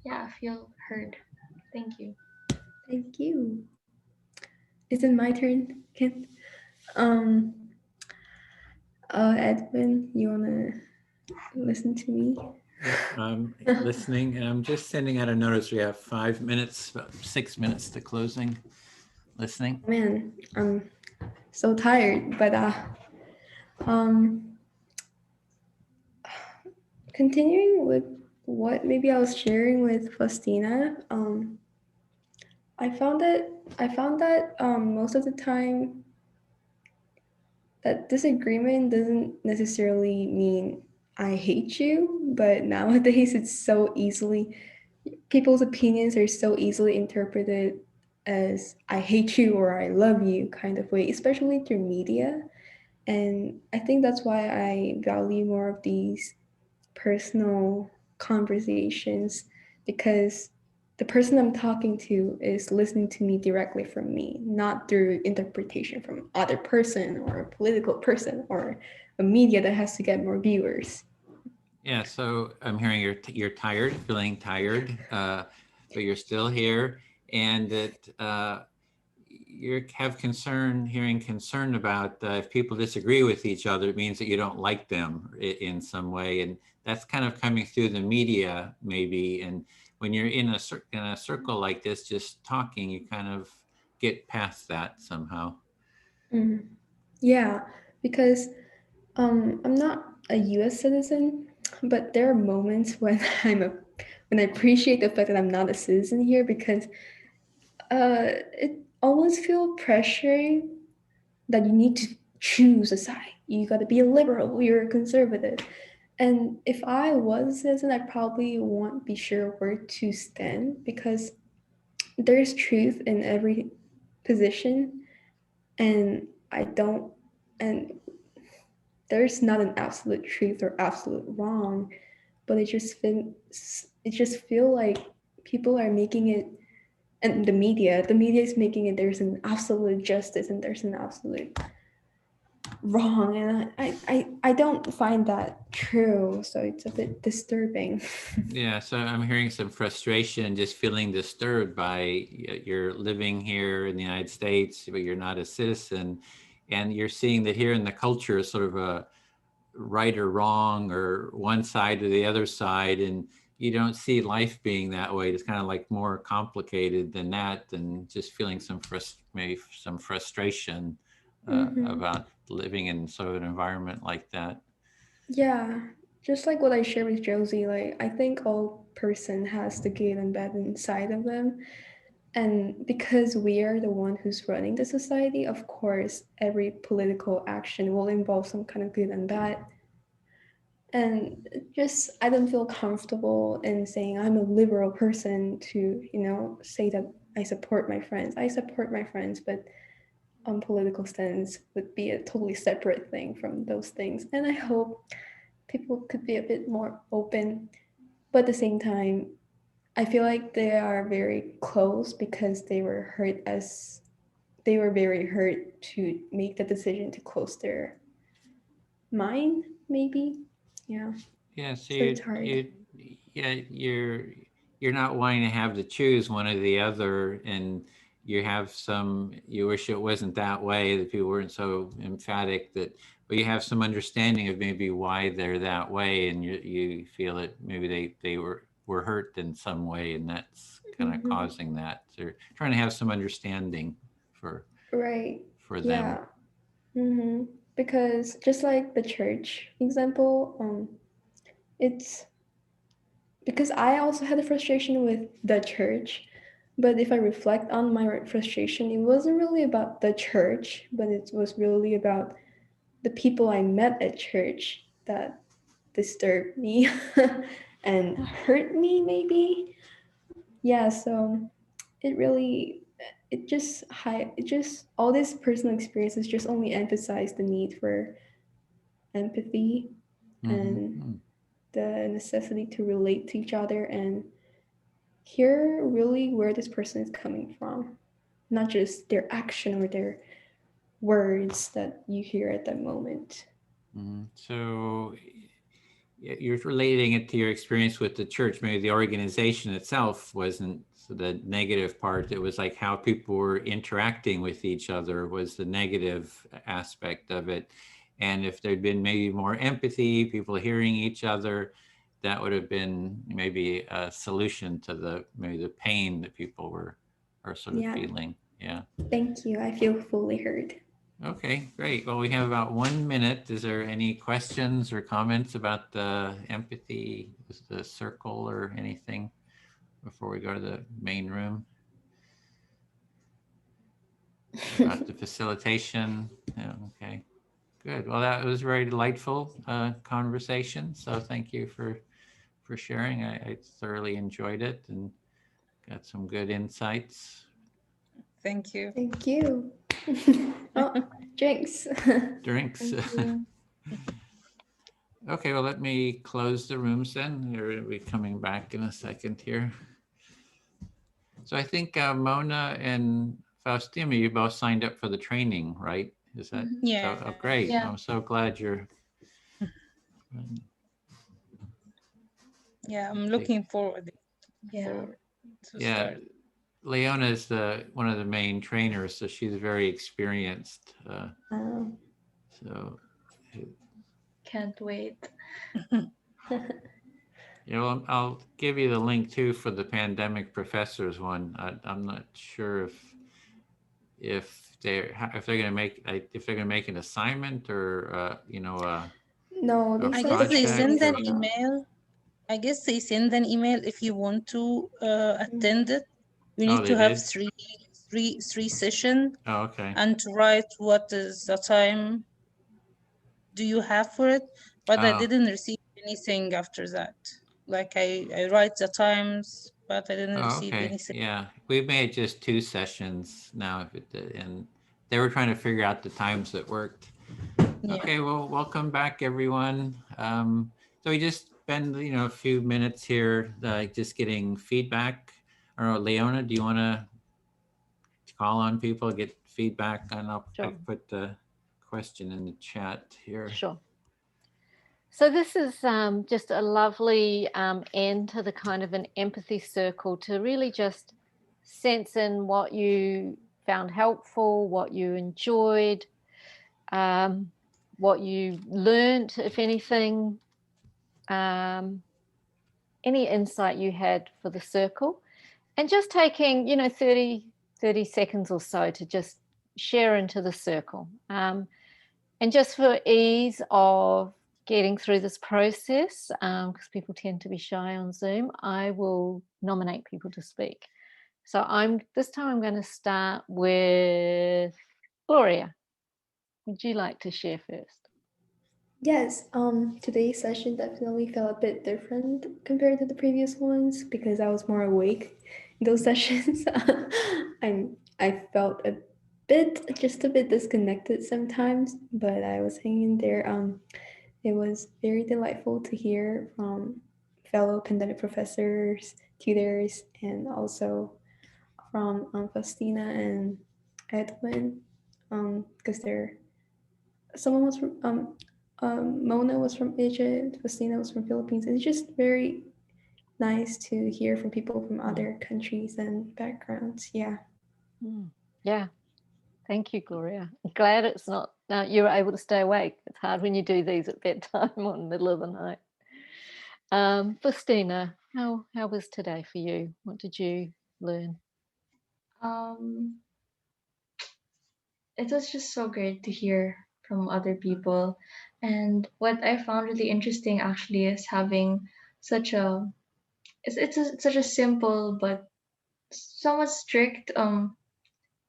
Yeah, I feel heard. Thank you. Thank you. Is it my turn, Ken? Um, Edwin, you wanna listen to me? Yep, I'm listening, and I'm just sending out a notice. We have 5 minutes, about 6 minutes to closing. Listening. Man, I'm so tired, but um, continuing with what maybe I was sharing with Faustina, I found that most of the time that disagreement doesn't necessarily mean I hate you, but nowadays it's so easily people's opinions are so easily interpreted as I hate you or I love you kind of way, especially through media. And I think that's why I value more of these personal conversations because the person I'm talking to is listening to me directly from me, not through interpretation from other person or a political person or a media that has to get more viewers. Yeah, so I'm hearing you're tired, feeling tired, but you're still here, and that you have concern, hearing concern about if people disagree with each other, it means that you don't like them in some way, and that's kind of coming through the media maybe. And when you're in a circle like this, just talking, you kind of get past that somehow. Mm. Yeah, because I'm not a U.S. citizen, but there are moments when when I appreciate the fact that I'm not a citizen here because it almost feels pressuring that you need to choose a side. You got to be a liberal, you're a conservative. And if I was a citizen, I probably won't be sure where to stand because there's truth in every position, and I don't, and there's not an absolute truth or absolute wrong, but it just feel like people are making it, and the media is making it there's an absolute justice and there's an absolute wrong, and I don't find that true, so it's a bit disturbing. Yeah, so I'm hearing some frustration, just feeling disturbed by you're living here in the United States, but you're not a citizen. And you're seeing that here in the culture is sort of a right or wrong or one side or the other side. And you don't see life being that way. It's kind of like more complicated than that, and just feeling maybe some frustration about living in sort of an environment like that. Yeah, just like what I shared with Josie, like I think all person has the good and bad inside of them. And because we are the one who's running the society, of course, every political action will involve some kind of good and bad. And just I don't feel comfortable in saying I'm a liberal person to, say that I support my friends. I support my friends, but political stance would be a totally separate thing from those things. And I hope people could be a bit more open. But at the same time, I feel like they are very close because they were very hurt to make the decision to close their mind, maybe. Yeah. Yeah, so So it's hard. you're not wanting to have to choose one or the other, and you wish it wasn't that way, that people weren't so emphatic, but you have some understanding of maybe why they're that way, and you feel that maybe they were hurt in some way, and that's kind of causing that. So you're trying to have some understanding for Right. for them. Yeah. Because just like the church example, it's because I also had a frustration with the church. But if I reflect on my frustration, it wasn't really about the church, but it was really about the people I met at church that disturbed me and hurt me, maybe. Yeah, so it just all these personal experiences just only emphasize the need for empathy and the necessity to relate to each other and hear really where this person is coming from, not just their action or their words that you hear at that moment. So you're relating it to your experience with the church. Maybe the organization itself wasn't the negative part. It was like how people were interacting with each other was the negative aspect of it. And if there'd been maybe more empathy, people hearing each other, that would have been maybe a solution to maybe the pain that people are sort of feeling. Yeah. Thank you. I feel fully heard. Okay, great. Well, we have about 1 minute. Is there any questions or comments about the empathy, the circle, or anything before we go to the main room? About the facilitation? Yeah, okay, good. Well, that was a very delightful conversation. So thank you for sharing. I thoroughly enjoyed it and got some good insights. Thank you. Thank you. Oh, drinks. Drinks. Okay, well, let me close the rooms then. We'll be coming back in a second here. So I think Mona and Faustina, you both signed up for the training, right? Is that? Yeah. Oh, great. Yeah. I'm so glad you're. Yeah, I'm looking forward. Yeah. Start. Leona is one of the main trainers, so she's very experienced. So. Can't wait. I'll give you the link too for the pandemic professors one. I'm not sure if they're going to make an assignment or No, they I said guess they send an or not. email. I guess they send an email if you want to attend it. You need they to have did? three sessions. Oh, okay. And to write what is the time do you have for it. But I didn't receive anything after that. Like I write the times, but I didn't receive anything. Yeah, we made just 2 sessions now, and they were trying to figure out the times that worked. Yeah. Okay, well, welcome back, everyone. So we just spend a few minutes here just getting feedback. I don't know, Leona, do you want to call on people, get feedback? And I'll put the question in the chat here. Sure. So this is just a lovely end to the kind of an empathy circle to really just sense in what you found helpful, what you enjoyed, what you learned, if anything, any insight you had for the circle, and just taking, 30 seconds or so to just share into the circle. And just for ease of getting through this process, because people tend to be shy on Zoom, I will nominate people to speak. So this time I'm going to start with Gloria. Would you like to share first? Yes, today's session definitely felt a bit different compared to the previous ones because I was more awake in those sessions. I felt just a bit disconnected sometimes, but I was hanging there. It was very delightful to hear from fellow pandemic professors, tutors, and also from Faustina and Edwin, because someone was from Mona was from Egypt, Faustina was from Philippines. It's just very nice to hear from people from other countries and backgrounds. Yeah. Yeah. Thank you, Gloria. I'm glad it's not you were able to stay awake. It's hard when you do these at bedtime or in the middle of the night. Faustina, how was today for you? What did you learn? It was just so great to hear from other people. And what I found really interesting actually is having such a such a simple but somewhat strict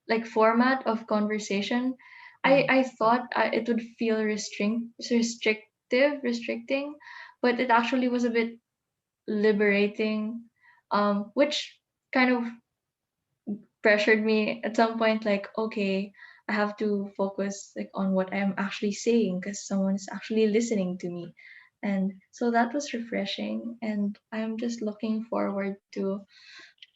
like format of conversation. I thought it would feel restricting, but it actually was a bit liberating, which kind of pressured me at some point, like, okay, I have to focus like on what I'm actually saying because someone is actually listening to me. And so that was refreshing, and I'm just looking forward to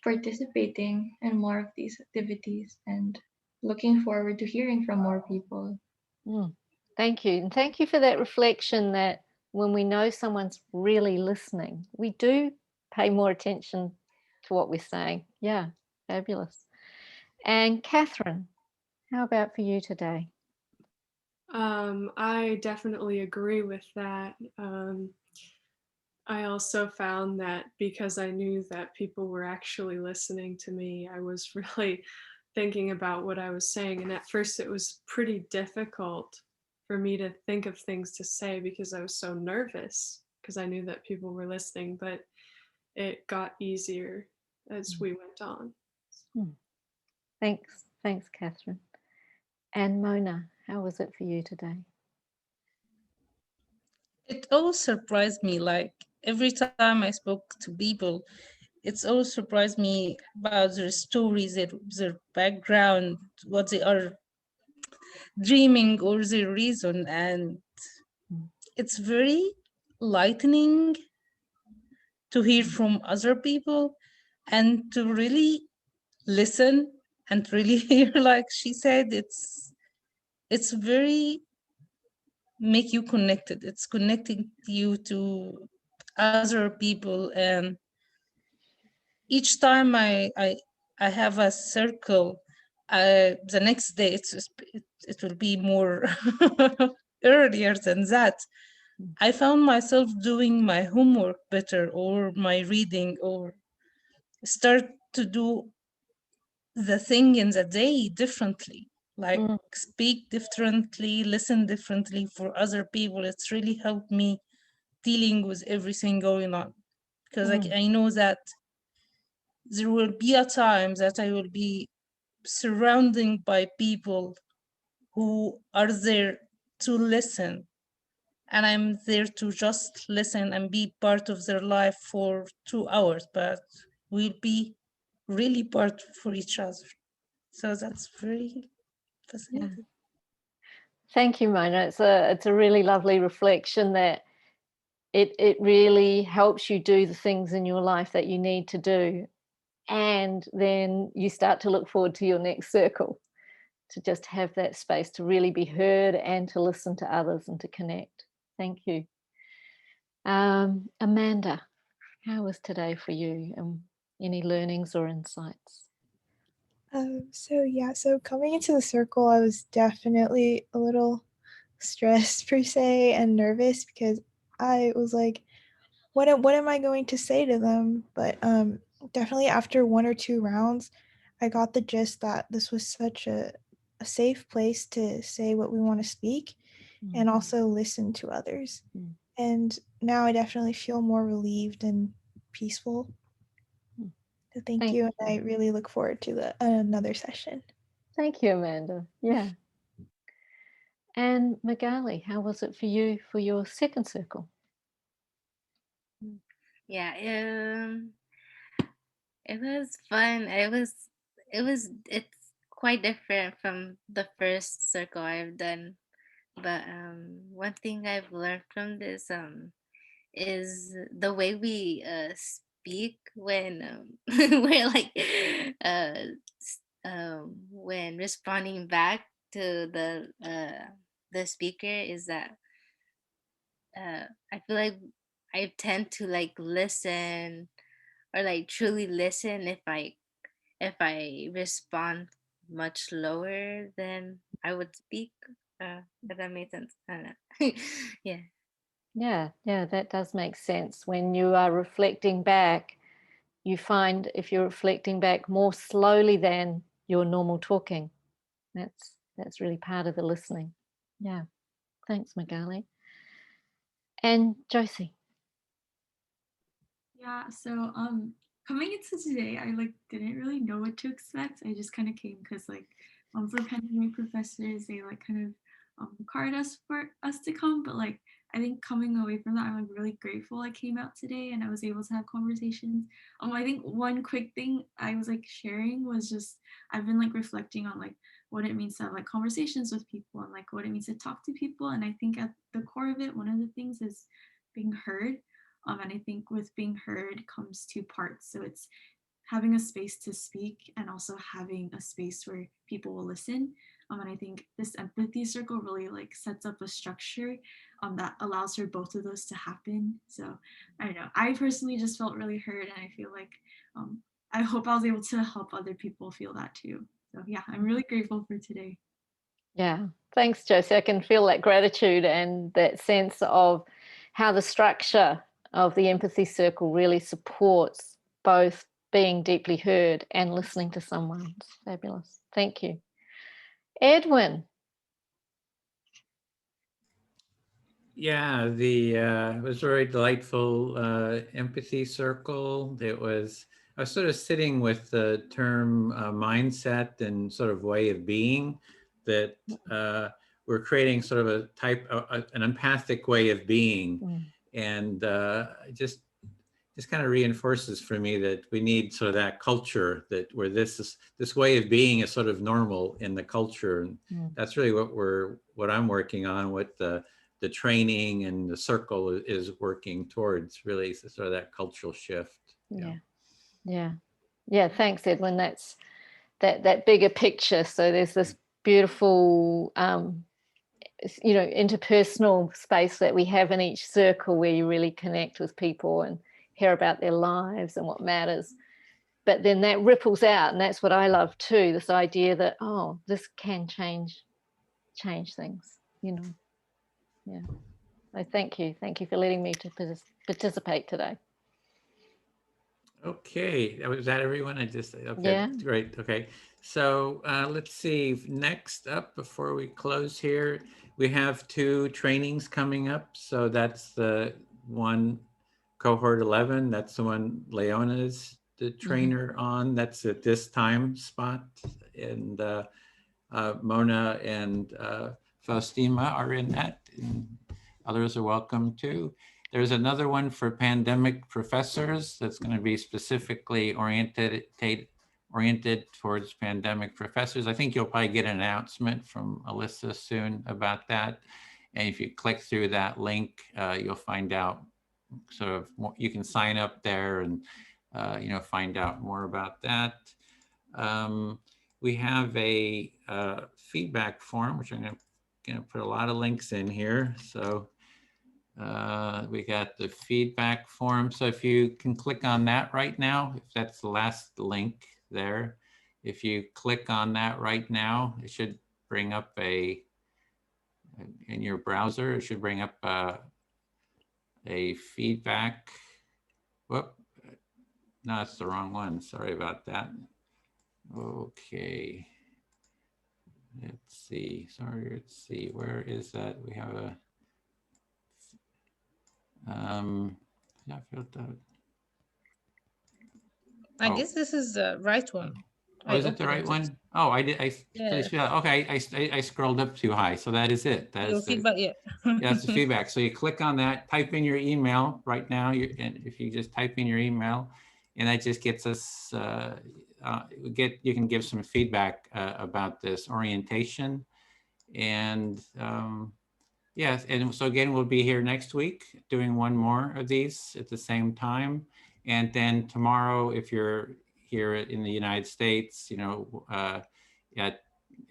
participating in more of these activities and looking forward to hearing from more people. Thank you. And thank you for that reflection that when we know someone's really listening, we do pay more attention to what we're saying. Yeah, fabulous. And Catherine, how about for you today? I definitely agree with that. I also found that because I knew that people were actually listening to me, I was really thinking about what I was saying. And at first it was pretty difficult for me to think of things to say because I was so nervous because I knew that people were listening, but it got easier as we went on. Thanks, Catherine. And Mona, how was it for you today? It always surprised me, like every time I spoke to people, it's always surprised me about their stories, their background, what they are dreaming or their reason. And it's very lightening to hear from other people and to really listen and really hear, like she said, it's very make you connected. It's connecting you to other people. And each time I have a circle, the next day it will be more earlier than that. I found myself doing my homework better, or my reading, or start to do the thing in the day differently, like speak differently, listen differently for other people. It's really helped me dealing with everything going on, because I know that there will be a time that I will be surrounded by people who are there to listen, and I'm there to just listen and be part of their life for 2 hours, but we'll be really part for each other. So that's very fascinating. Yeah. Thank you, Mona. It's a really lovely reflection that it really helps you do the things in your life that you need to do. And then you start to look forward to your next circle, to just have that space to really be heard and to listen to others and to connect. Thank you. Amanda, how was today for you? Any learnings or insights? So coming into the circle, I was definitely a little stressed per se and nervous because I was like, what am I going to say to them? But definitely after 1 or 2 rounds, I got the gist that this was such a safe place to say what we want to speak and also listen to others. And now I definitely feel more relieved and peaceful. So thank you. And I really look forward to another session. Thank you, Amanda. Yeah. And Magali, how was it for you for your second circle? Yeah, it was fun. It's quite different from the first circle I've done. But one thing I've learned from this is the way we speak when we're like when responding back to the speaker is that I feel like I tend to like listen or like truly listen if I respond much lower than I would speak. If that makes sense. I don't know. Yeah. Yeah, that does make sense. When you are reflecting back, you find if you're reflecting back more slowly than your normal talking, that's really part of the listening. Yeah. Thanks, Magali. And Josie. Yeah, so coming into today, I like didn't really know what to expect. I just kind of came because like for pandemic professors, they like kind of carded us for us to come, but like I think coming away from that, I'm like really grateful I came out today and I was able to have conversations. I think one quick thing I was like sharing was just I've been like reflecting on like what it means to have like conversations with people and like what it means to talk to people. And I think at the core of it, one of the things is being heard. And I think with being heard comes 2 parts. So it's having a space to speak and also having a space where people will listen. And I think this empathy circle really like sets up a structure that allows for both of those to happen. So I don't know, I personally just felt really heard and I feel like I hope I was able to help other people feel that too. So yeah, I'm really grateful for today. Yeah, thanks, Josie. I can feel that gratitude and that sense of how the structure of the empathy circle really supports both being deeply heard and listening to someone. It's fabulous. Thank you. Edwin. Yeah, it was a very delightful empathy circle. I was sort of sitting with the term mindset and sort of way of being, that we're creating sort of a type, an empathic way of being. And just kind of reinforces for me that we need sort of that culture that where this way of being is sort of normal in the culture. And that's really what I'm working on, what the training and the circle is working towards, really sort of that cultural shift. Yeah. Thanks, Edwin. That's that bigger picture. So there's this beautiful interpersonal space that we have in each circle where you really connect with people and hear about their lives and what matters. But then that ripples out, and that's what I love too, this idea that this can change things, Yeah. So thank you for letting me to participate today. Okay, was that everyone? Okay, yeah. Great. Okay, so let's see. Next up, before we close here, we have 2 trainings coming up. So that's the one, cohort 11. That's the one Leona's the trainer on. That's at this time spot, and Mona and Faustina are in that, and others are welcome too. There's another one for pandemic professors that's going to be specifically oriented towards pandemic professors. I think you'll probably get an announcement from Alyssa soon about that. And if you click through that link, you'll find out sort of more, you can sign up there and find out more about that. We have a feedback form, which I'm going to put a lot of links in here. So we got the feedback form. So if you can click on that right now, if that's the last link there, if you click on that right now, it should bring up a in your browser. It should bring up a feedback. Whoop, no, it's the wrong one. Sorry about that. Okay. Let's see. Sorry, let's see. Where is that? We have a yeah, filled out. I guess this is the right one. Oh, is it the right one? Oh, I did. Yeah. Okay, I scrolled up too high. So that is it. That Your is the feedback, yeah. that's the feedback. So you click on that, type in your email right now. And if you just type in your email, and that just gets us you can give some feedback about this orientation. And yes, and so again, we'll be here next week doing one more of these at the same time. And then tomorrow, if you're here in the United States, you know, at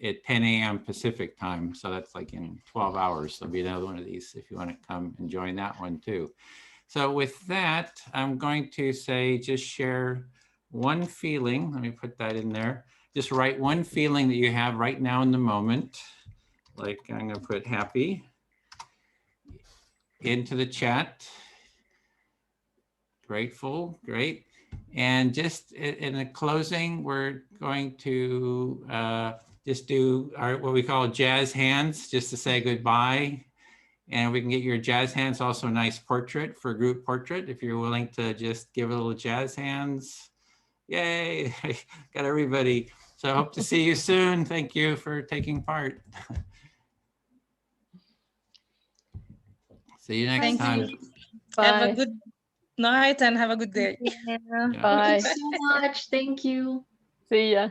10 a.m. Pacific time. So that's like in 12 hours. There'll be another one of these if you want to come and join that one too. So with that, I'm going to say, just share one feeling. Let me put that in there. Just write one feeling that you have right now in the moment. Like I'm going to put happy into the chat. Grateful, great. And just in the closing, we're going to just do what we call jazz hands, just to say goodbye. And we can get your jazz hands, also a nice portrait for group portrait, if you're willing to just give a little jazz hands. Yay, got everybody. So I hope to see you soon. Thank you for taking part. See you next time. Bye. Have a good night and have a good day. Yeah. Bye. Thank you so much. Thank you. See ya.